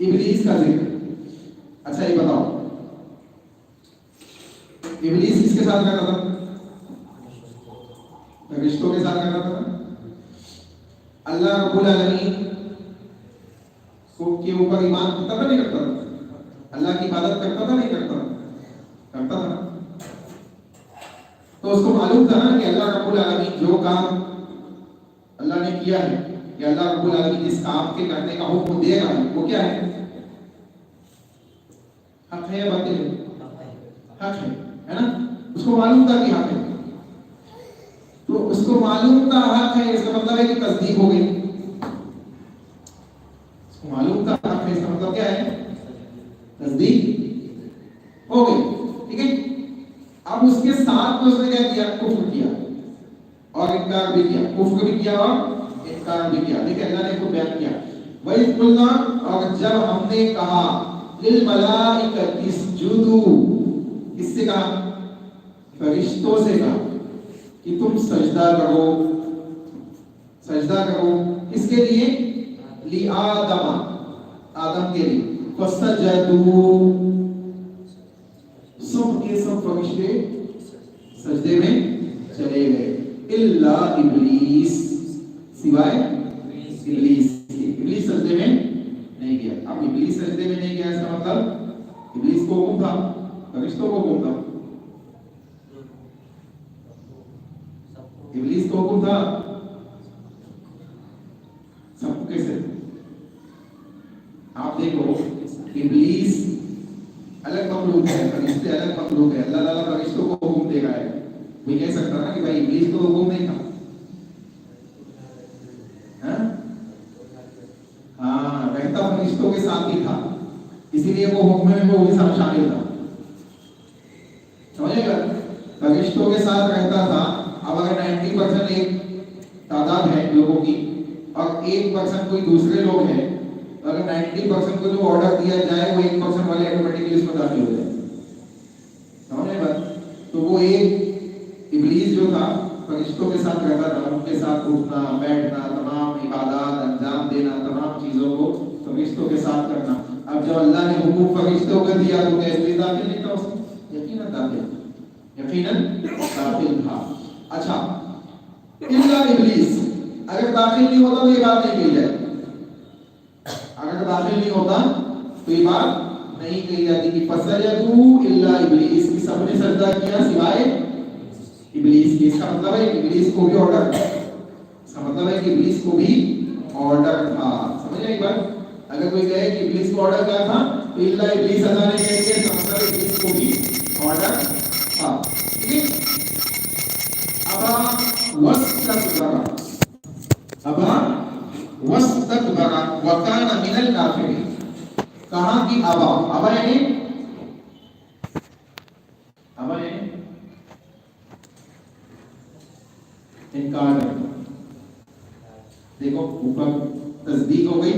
A: ابلیس کا ذکر. اچھا یہ بتاؤ, ابلیس کس کے ساتھ کرتا تھا؟ فرشتوں کے ساتھ کرتا تھا. اللہ رب العالمین کے اوپر ایمان کرتا تھا نہیں کرتا تھا؟ اللہ کی عبادت کرتا تھا نہیں کرتا تھا؟ کرتا تھا. تو اس کو معلوم تھا نا کہ اللہ رب العالمین جو کام اللہ نے کیا ہے, کہ اللہ رب العالمین جس کام کے کرنے کا حکم دے گا وہ کیا ہے؟ حق ہے یا باطل ہے؟ حق ہے نا. اس کو معلوم تھا کہ حق ہے. تو اس کو معلوم تھا حق ہے, اس کا مطلب ہے کہ تصدیق ہو گئی. اس کو معلوم تھا حق ہے, اس کا مطلب کیا ہے؟ تصدیق ہو گئی. ٹھیک ہے. اب اس کے ساتھ اس نے کیا کیا؟ کفر کیا اور انکار بھی کیا. کفر بھی کیا اور انکار بھی کیا. دیکھیں اللہ نے خود بیان کیا وَإِذْ قُلْنَا, اور جب ہم نے کہا لِلْمَلَائِكَةِ اسْجُدُوا, کس سے کہا؟ فرشتوں سے کہا کہ تم سجدہ کرو. سجدہ کرو کس کے لیے؟ لِآدَمَ, آدم کے لیے. فَسَجَدُوا, سب کے سب فرشتے سجدے میں چلے گئے. الا ابلیس, سوائے ابلیس کے. ابلیس سجدے میں نہیں گیا. اب ابلیس سجدے میں نہیں گیا, اس کا مطلب ابلیس کو حکم تھا, فرشتوں کو حکم تھا. ابلیس کو حکم تھا, سب کو کیسے؟ آپ دیکھو ابلیس الگ مخلوق ہے, فرشتے الگ مخلوق ہے. اللہ تعالیٰ فرشتوں کو حکم دے رہا ہے. کوئی کہہ سکتا نا کہ بھائی ابلیس کو حکم نہیں تھا. ہاں, رہتا فرشتوں کے ساتھ ہی تھا, اسی لیے وہ حکم میں وہ بھی ساتھ شامل تھا. سمجھے گا؟ فرشتوں کے ساتھ رہتا تھا. اب اگر 90% ایک تعداد ہے لوگوں کی اور 1% کوئی دوسرے لوگ ہیں, اگر 90% کو جو آرڈر دیا جائے وہ 1% والے آٹومیٹکلی اس میں داخل ہو جائے. سمجھے بات؟ تو وہ ایک ابلیس جو تھا فرشتوں کے ساتھ رہتا تھا, ان کے ساتھ اٹھنا بیٹھنا, تمام عبادات انجام دینا, تمام چیزوں کو فرشتوں کے ساتھ کرنا. اب جب اللہ نے حکم فرشتوں کو دیا تو کیا ابلیس داخل نہیں تھا اس میں؟ یقیناً داخل تھا. اچھا, الا ابلیس, اگر داخل نہیں ہوتا تو یہ بات نہیں کہی جائے. اگر داخل نہیں ہوتا تو یہ بات نہیں کہی جاتی کہ فسجدوا الا ابلیس, کی سب نے سجدہ کیا سوائے ابلیس کی. اس کا مطلب ہے کہ ابلیس کو بھی آرڈر, اس کا مطلب ہے کہ ابلیس کو بھی آرڈر تھا. سمجھ رہے ایک بات؟ اگر کوئی کہے کہ ابلیس کو آرڈر کیا تھا تو الا ابلیس اللہ نے کہہ دیا, اس کا مطلب ابلیس کو بھی آرڈر تھا. ٹھیک ہے. انکار کرنا. دیکھو اوپر تصدیق ہو گئی,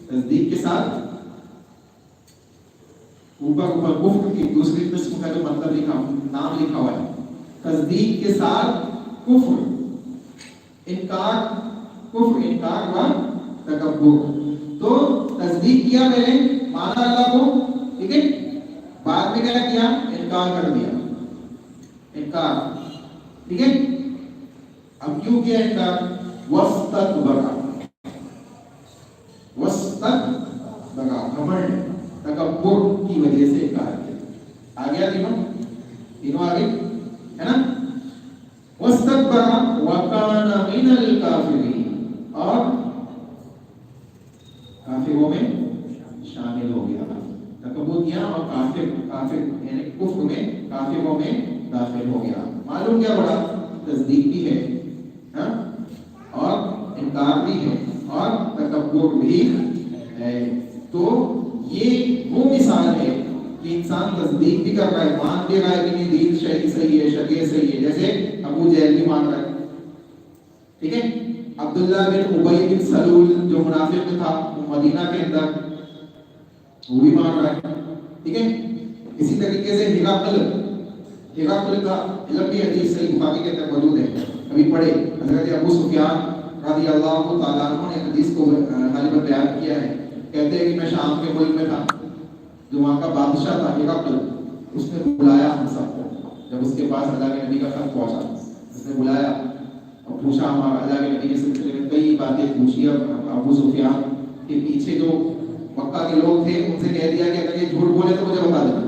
A: تصدیق کے ساتھ اوپر کفر کی دوسری قسم کا جو مطلب لکھا نام لکھا ہوا ہے, تصدیق کے ساتھ کفر, انکار و تکبر. تو تصدیق کیا میں نے, مانا اللہ کو, ٹھیک ہے, بعد میں کیا کیا, انکار کر دیا, انکار, ٹھیک ہے. اب کیوں کیا انکار, واستکبر, گھمنڈ, تکبر کی وجہ سے انکار کیا. آ گیا تینوں آ گئی ہے نا. واستکبر وکان من الکافرین, اور کافروں میں شامل ہو گیا. تکبر کیا اور کافر یعنی کفر میں, کافروں میں داخل ہو گیا. معلوم کیا بڑا, تصدیق بھی ہے اور انکار بھی ہے اور تکبر بھی ہے. تو یہ وہ مثال ہے کہ انسان تصدیق بھی کر رہا ہے, مان بھی رہا ہے کہ نہیں دین صحیح ہے, شریعت صحیح ہے, جیسے ابو جہل بھی مان رہا ہے, ٹھیک ہے. عبداللہ بن ابی بن سلول جو منافق تھا مدینہ کے اندر, وہ بھی مان رہا ہے, ٹھیک ہے. اسی طریقے سے ہرقل کا علم بھی حدیث صحیح بخاری کے اندر موجود ہے, ابھی پڑھے. حضرت ابو سفیان رضی اللہ تعالیٰ عنہ نے حدیث کو غالباً بیان کیا ہے. کہتے ہیں کہ میں شام کے ملک میں تھا, جو وہاں کا بادشاہ تھا ہرقل, اس نے بلایا ہم سب کو. جب اس کے پاس اللہ کے نبی کا خط پہنچا, اس نے بلایا اور پوچھا, ہمارا اللہ کے نبی کے سلسلے میں کئی باتیں پوچھی. ابو سفیان کے پیچھے جو مکہ کے لوگ تھے ان سے کہہ دیا کہ اگر یہ جھوٹ بولے تو مجھے بتا دینا.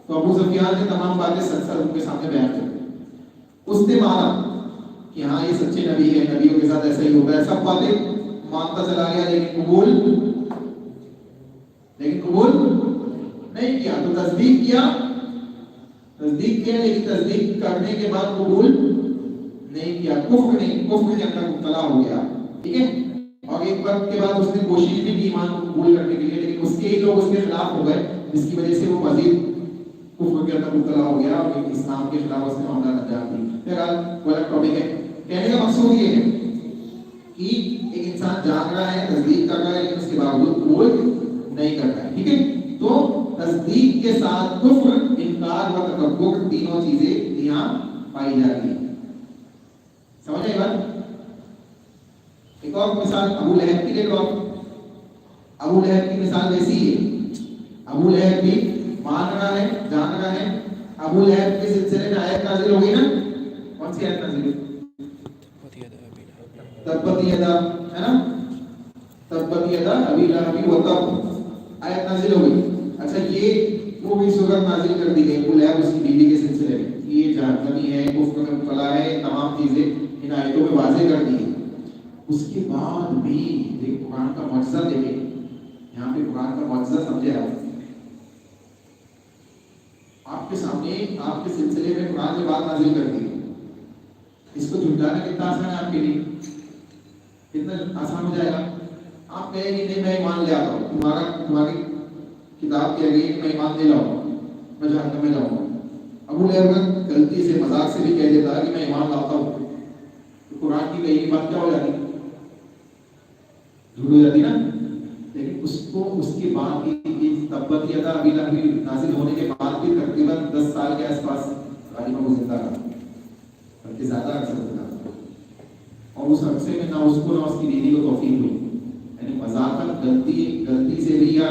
A: تو ابو سفیان نے تمام باتیں سچ ان کے سامنے بیان کر دی. اس نے مانا کہ ہاں یہ سچے نبی ہے, نبیوں کے ساتھ ایسا ہی ہوگا, سب باتیں مانتا چلا گیا, لیکن قبول نہیں کیا. تو تصدیق کیا لیکن تصدیق کرنے کے بعد قبول نہیں کیا, کفر کے اندر مبتلا ہو گیا, ٹھیک ہے. اور ایک وقت کے بعد اس نے کوشش بھی کی ایمان قبول کرنے کے لیے, لیکن اس کے ہی لوگ اس کے خلاف ہو گئے, جس کی وجہ سے وہ مزید کفر کے اندر مبتلا ہو گیا اور اسلام کے خلاف اس نے معاملہ انجام دی. بہرحال وہ الگ ٹاپک ہے. کہنے کا مقصود یہ ہے کہ ایک انسان جان رہا ہے, تصدیق کر رہا ہے, لیکن اس کے باوجود قبول نہیں کر رہا ہے, ٹھیک ہے. تو تصدیق کے ساتھ کفر, انکار و تکبر تینوں چیزیں یہاں پائی جاتی ہیں. سمجھ آئی بات؟ ایک اور مثال ابو لہب کی لے لو. ابو لہب کی مثال ویسی ہے. ابو لہب بھی مان رہا ہے, جان رہا ہے. ابو لہب کے سلسلے میں آیت نازل ہو گئی نا, کون سی آیت نازل ہوئی؟ تبت یدا, ہے نا, تبت یدا ابی لہب وتب آیت نازل ہو گئی. اچھا, یہ وہ بھی سورت نازل کر دی گئی ابو لہب اس کی بیوی کے سلسلے میں, یہ جہنمی ہے, کفر میں مبتلا ہے, تمام چیزیں ان آیتوں میں واضح کر دی. اس کے بعد بھی دیکھ قرآن کا معجزہ دیکھیں, یہاں پہ قرآن کا معجزہ سمجھے آپ کے سامنے, آپ کے سلسلے میں قرآن کی بات نازل کر دی. اس کو جھٹلانا کتنا آسان ہے آپ کے لیے, کتنا آسان ہو جائے گا. آپ کہیں گے نہیں میں ایمان لے آتا ہوں, تمہاری کتاب کہہ رہی ہے کہ میں ایمان نہیں لاؤں گا, میں جہنم میں جاؤں گا. ابو لہب غلطی سے مذاق سے بھی کہہ دیتا ہے کہ میں ایمان لاتا ہوں, تو قرآن کی کہی بات کیا ہو جاتی, جھوٹ ہو جاتی نا. لیکن اس کو اس کے بعد بھی تبت یدا ابی لہب نازل ہونے کے بعد بھی تقریباً 10 سال کے آس پاس غالباً وہ زندہ رہا, بلکہ زیادہ عرصہ زندہ رہا. اور اس عرصے میں نہ اس کو نہ اس کی بیوی کو توفیق ہوئی, یعنی مذاقاً غلطی سے بھی یا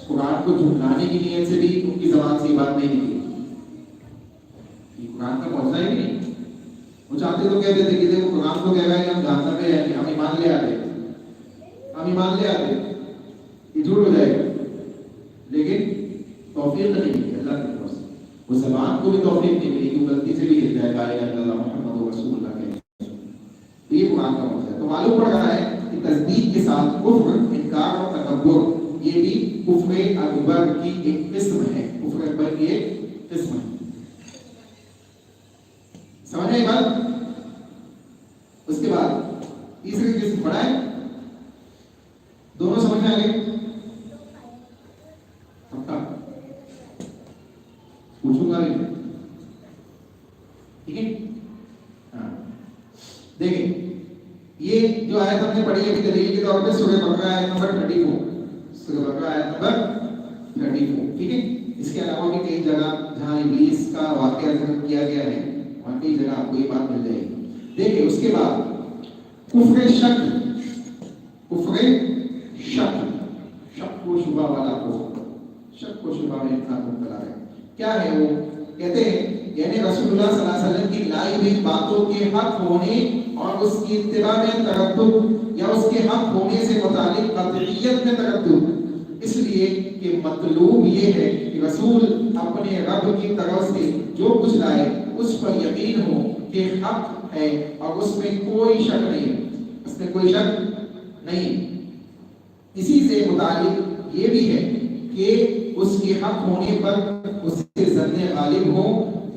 A: قرآن کو جھٹلانے کی نیت سے بھی ان کی زبان سے یہ بات نہیں نکلی. یہ قرآن کا معجزہ ہی نہیں. وہ چاہتے تو کہتے تھے کہ دیکھو قرآن کو کہہ رہا ہے کہ ہم جہنم میں رہیں گے, ہم ایمان لے آتے, یہ جھوٹ ہو جائے گا. لیکن توفیق نہیں ملی اللہ کی طرف سے, وہ زبان کو بھی توفیق نہیں ملی کہ وہ غلطی سے بھی کہہ جائے لا الہ الا اللہ محمد رسول اللہ کے. یہ قرآن کا معجزہ ہے. تو معلوم پڑ رہا ہے کہ تصدیق کے ساتھ کفر, انکار اور تکبر یہ بھی کفر اکبر کی ایک قسم ہے. کفر اکبر کی ایک قسم ہے. سمجھ آئی بات؟ اس کے بعد تیسری قسم پڑھا ہے, دونوں سمجھ میں آ گئے؟ پوچھوں گا بھی, ٹھیک ہے. ہاں, یہ جو آیت ہم نے پڑھی ہے دلیل کے طور پہ سورہ بقرہ آیت نمبر 34، سورہ بقرہ آیت نمبر 34، ٹھیک ہے. اس کے علاوہ بھی کئی جگہ جہاں ابلیس کا واقعہ ذکر کیا گیا ہے وہاں کئی جگہ آپ کو یہ بات مل جائے گی. دیکھیں اس کے بعد کفر شک، کفر شک، شک و شبہ والا کو، شک و شبہ میں انسان مبتلا ہے. کیا ہے وہ؟ کہتے ہیں یعنی رسول اللہ صلی اللہ علیہ وسلم کی لائی ہوئی باتوں کے حق ہونے اور اس کی اتباع میں تردد یا اس کے حق ہونے سے متعلق قطعیت میں تردد، اس لیے کہ مطلوب یہ ہے کہ رسول اپنے رب کی طرف سے جو کچھ لائے اس پر یقین ہو کہ حق ہے اور اس میں کوئی شک نہیں ہے، اس میں کوئی شک نہیں. اسی سے متعلق یہ بھی ہے کہ اس کے حق ہونے پر اس سے ظن غالب ہو،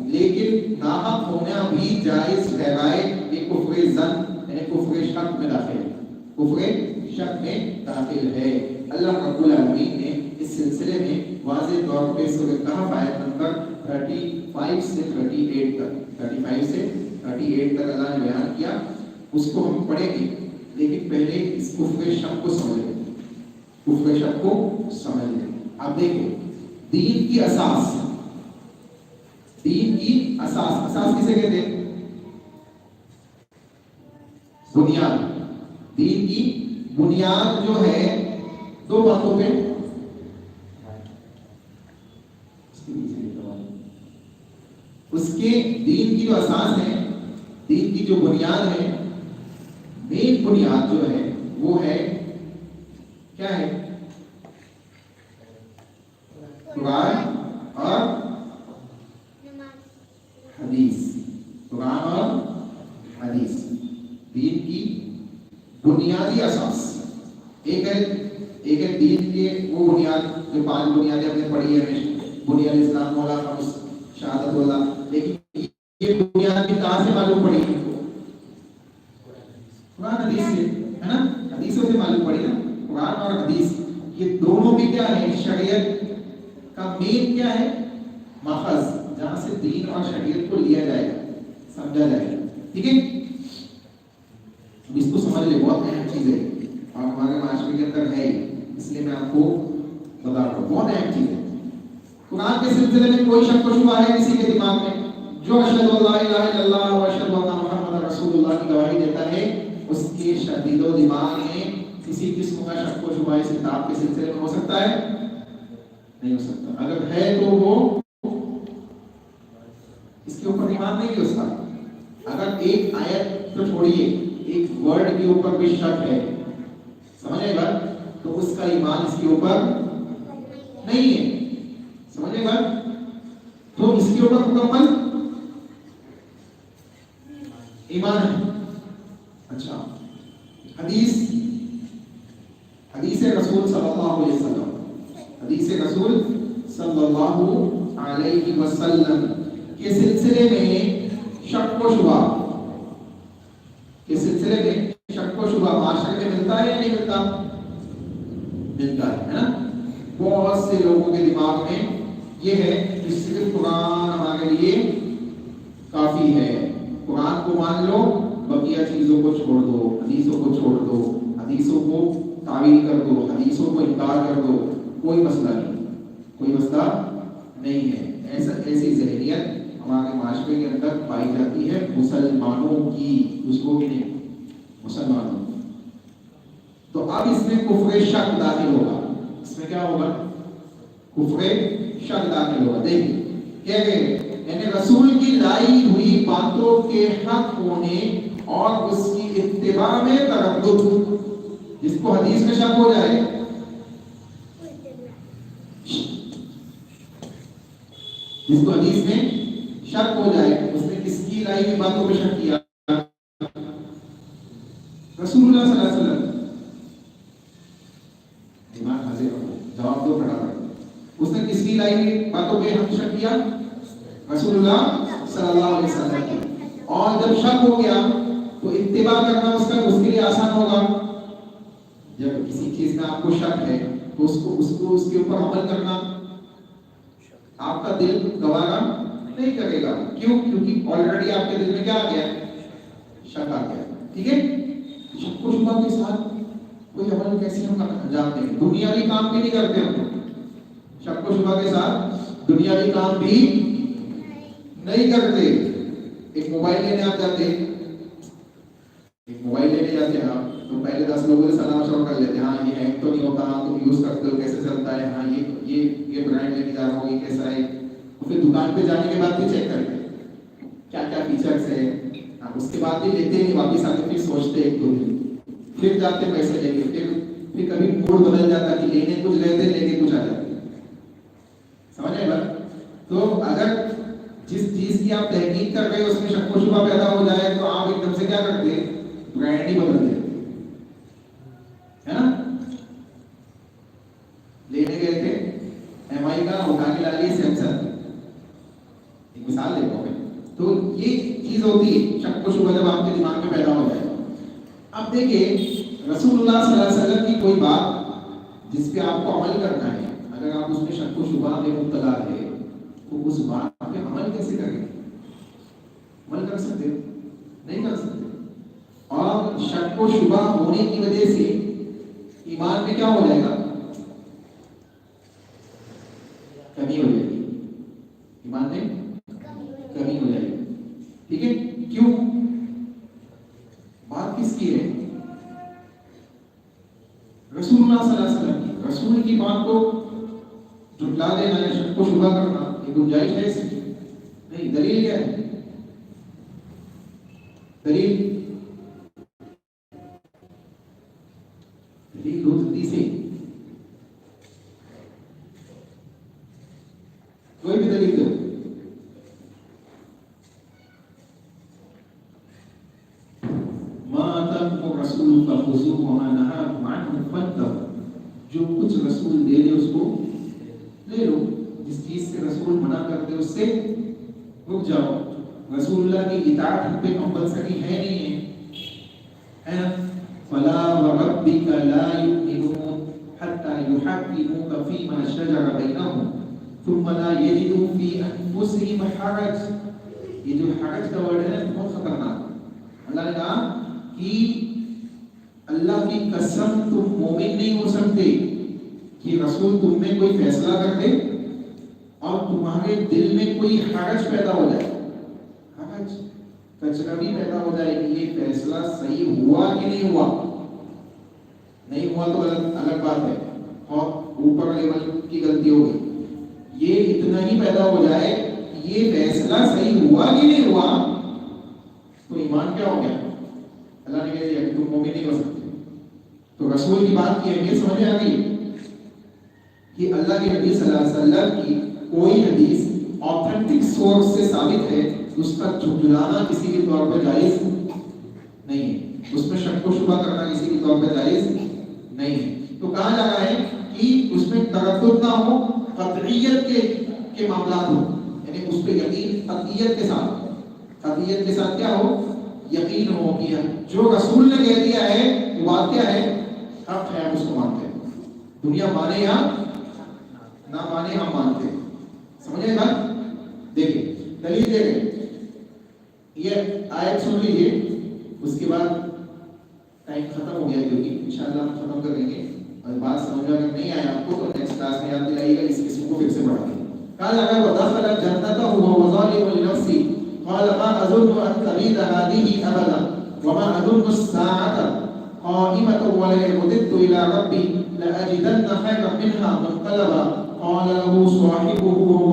A: لیکن ناحق ہونا بھی جائز ٹھہرائے. یہ کفر ظن یعنی کفر شک میں داخل ہے، کفر شک میں داخل ہے. اللہ رب العالمین نے اس سلسلے میں واضح طور پہ سورہ کہف آیت نمبر 35 سے 38 تک، 35 سے 38 تک اللہ نے بیان کیا. اس کو ہم پڑھیں گے لیکن پہلے اس کفر شک کو سمجھ لیں، کفر شک کو سمجھ لیں. آپ دیکھیں دین کی اساس، دین کی اساس، اساس کسے کہتے ہیں؟ بنیاد. دین کی بنیاد جو ہے دو باتوں پہ، اس کے دین کی جو اساس ہے، دین کی جو بنیاد ہے، مین بنیاد جو ہے وہ ہے کیا ہے؟ قرآن اور حدیث. قرآن اور حدیث دین کی بنیادی اساس. ایک ہے دین کے وہ بنیاد جو 5 بنیادیں ہم نے پڑھی ہے، بنیاد اسلام مولا خمس شہادت والا. لیکن یہ بنیاد بھی کہاں سے معلوم پڑی؟ قرآن حدیث سے، ہے نا؟ حدیثوں سے معلوم پڑی نا. قرآن اور حدیث یہ دونوں بھی کیا ہے؟ شریعت کا مین کیا ہے؟ ماخذ، جہاں سے دین اور شریعت کو لیا جائے گا، سمجھا جائے گا. ٹھیک ہے، اس کو سمجھ لے، بہت اہم چیز ہے اور ہمارے معاشرے کے اندر ہے، اس لیے میں آپ کو بتا رہا ہوں، بہت اہم چیز ہے. قرآن کے سلسلے میں کوئی شک و شبہ ہے کسی کے دماغ میں؟ جو اشہد ان لا الہ الا اللہ و اشہد ان محمد رسول اللہ کی گواہی دیتا ہے، اس کے شدید و دماغ میں کسی قسم کا شک و شبہ اس کتاب کے سلسلے میں ہو سکتا ہے؟ نہیں ہو سکتا. اگر ہے تو وہ اس کے اوپر ایمان نہیں ہو سکتا. اگر ایک آیت تو چھوڑیے، ایک ورڈ کے اوپر بھی شک ہے، سمجھے گا، تو اس کا ایمان اس کے اوپر نہیں ہے. سمجھے گا، تو اس کے اوپر مکمل ایمان ہے. اچھا، حدیث رسول صلی اللہ علیہ وسلم، حدیث رسول صلی اللہ علیہ وسلم کے سلسلے میں شک و شبہ، کے سلسلے میں شک و شبہ معاشرے میں ملتا ہے یا نہیں ملتا؟ ملتا ہے نا. بہت سے لوگوں کے دماغ میں یہ ہے کہ صرف قرآن ہمارے لیے کافی ہے، قرآن کو مان لو، بقیہ چیزوں کو چھوڑ دو، حدیثوں کو چھوڑ دو، حدیثوں کو تعویل کر دو، حدیثوں کو انکار کر دو، کوئی مسئلہ نہیں، کوئی مسئلہ نہیں ہے. ایسی ذہنیت ہمارے معاشرے کے اندر پائی جاتی ہے مسلمانوں کی، دوسروں کی نہیں، مسلمانوں. تو اب اس میں کفر شک داخل ہوگا. اس میں کیا ہوگا؟ کفر شک داخل ہوگا. دیکھیں کہہ گئے یعنی رسول کی لائی ہوئی باتوں کے حق ہونے اور اس کی اتباع میں تردد. جس کو حدیث میں شک ہو جائے، جس کو حدیث میں شک ہو جائے، اس نے کس کی لائی ہوئی باتوں پہ شک کیا؟ رسول اللہ صلی اللہ علیہ وسلم. ایمان حاضر ہو، جواب دو پڑھا رہے. اس نے کس کی لائی ہوئی باتوں پہ ہم شک کیا؟ رسول اللہ صلی اللہ علیہ وسلم کی. اور جب شک ہو گیا تو اتباع کرنا اس کے لیے آسان ہوگا. جب کسی چیز میں آپ کو شک ہے تو اس کے اوپر عمل کرنا آپ کا دل گوارا نہیں کرے گا. کیوں؟ کیونکہ آلریڈی آپ کے دل میں کیا آ گیا؟ شک آ گیا. ٹھیک ہے، شک و شبہ کے ساتھ کوئی عمل کیسے ہم انجام دیں گے؟ دنیاوی کام بھی نہیں کرتے ہم، شک و شبہ کے ساتھ دنیاوی کام بھی نہیں کرتے. ایک موبائل لینے آپ جاتے ہیں، ایک موبائل لینے جاتے ہیں آپ تو پہلے 10 لوگوں سے سلام مشورہ کر لیتے ہیں، ہاں یہ ہینگ تو نہیں ہوتا، ہاں تم یوز کرتے ہو کیسے چلتا ہے، ہاں یہ برانڈ لے کے جا رہا ہوں یہ کیسا ہے. پھر دکان پہ جانے کے بعد بھی چیک کرتے ہیں کیا کیا فیچرس ہے، اس کے بعد بھی لیتے ہیں واپس آتے پھر سوچتے ایک دو دن، پھر جاتے پیسے لے کے، پھر کبھی موڈ بدل جاتا کہ لینے کچھ گئے تھے لے کے کچھ آ جاتے. سمجھ آئے بات؟ تو اگر جس چیز کی آپ تحقیق کر رہے ہیں اس میں شک و شبہ پیدا ہو جائے تو آپ ایک دم سے کیا کرتے ہیں؟ برانڈ ہی بدل دیتے ہے نا. لینے گئے تھے ایم آئی کا، اٹھا کے لا لیے سیمسنگ، ایک مثال دے رہا ہوں. تو یہ چیز ہوتی ہے شک و شبہ جب آپ کے دماغ میں پیدا ہو جائے. اب دیکھیں رسول اللہ صلی اللہ علیہ وسلم کی کوئی بات جس پہ آپ کو عمل کرنا ہے، اگر آپ اس میں شک و شبہ میں مبتلا ہے تو اس بات پہ عمل کیسے کریں؟ عمل کر سکتے نہیں کر سکتے. اور شک و شبہ ہونے کی وجہ سے ایمان میں کیا ہو جائے گا؟ کمی ہو جائے گی، ایمان میں کمی ہو جائے گی. ٹھیک ہے، کیوں؟ بات کس کی ہے؟ رسول اللہ صلی اللہ علیہ وسلم کی. رسول کی بات کو جھٹلا دینا یا شک و شبہ کرنا یہ گنجائش ہے اس کی نہیں. دلیل کیا ہے؟ دلیل دو حدیثیں، کوئی بھی دلیل دو. ما آتاکم الرسول فخذوه وما نهاکم عنه فانتهوا. جو کچھ رسول دے دے اس کو لے لو، جس چیز سے رسول منع کر دے اس سے رک جاؤ. رسول اللہ کی اطاعت ہم پہ کمپلسری ہے نہیں ہے نا. فلا وربک لا یؤمنون حتی یحکموک فیما شجر بینہم ثم لا یجدوا فی انفسہم حرج. یہ جو حرج کا ورڈ ہے بہت خطرناک. اللہ نے کہا کہ اللہ کی قسم تم مومن نہیں ہو سکتے کہ رسول تم میں کوئی فیصلہ کر دے اور تمہارے دل میں کوئی حرج پیدا ہو جائے، حرج کچربی پیدا ہو جائے کہ یہ فیصلہ صحیح ہوا کہ نہیں ہوا. نہیں ہوا تو الگ بات ہے اور اوپر لیول کی غلطی ہو گئی. یہ اتنا ہی پیدا ہو جائے کہ یہ فیصلہ صحیح ہوا کہ نہیں ہوا تو ایمان کیا ہو گیا؟ اللہ نے کہہ دیا کہ تم مومن نہیں ہو سکتے. تو رسول کی بات کی اہمیت سمجھ آ گئی کہ اللہ کے نبی صلی اللہ علیہ وسلم کی کوئی حدیث آتھینٹک سورس سے ثابت ہے، اس کا جھٹلانا کسی کے طور پر جائز نہیں ہے، اس میں شک و شبہ کرنا کسی کے طور پر جائز نہیں ہے. تو کہا جا رہا ہے کہ اس میں تردد نہ ہو، قطعیت کے معاملات ہو، یعنی اس پہ یقین قطعیت کے ساتھ کیا ہو؟ یقین ہو کہ جو رسول نے کہہ دیا ہے وہ بات کیا ہے؟ حق ہے، ہم اس کو مانتے ہیں. دنیا مانے یا نہ مانے ہم مانتے ہیں. سمجھے بات؟ دیکھیں دلیل دے رہے، یہ آیت سن لیجیے، اس کے بعد ٹائم ختم ہو گیا کیونکہ انشاءاللہ ہم ختم کر دیں گے. اور بات سمجھ میں نہیں آیا آپ کو تو نیکسٹ کلاس میں یاد دلائیے گا، اس قسم کو پھر سے پڑھا دیں. قال اگر ودخل جنته وهو ظالم لنفسه قال ما اظن ان تبيد هذه ابدا وما اظن الساعه قائمه ولئن رددت الى ربي لاجدن خيرا منها منقلبا. قال له صاحبه وهو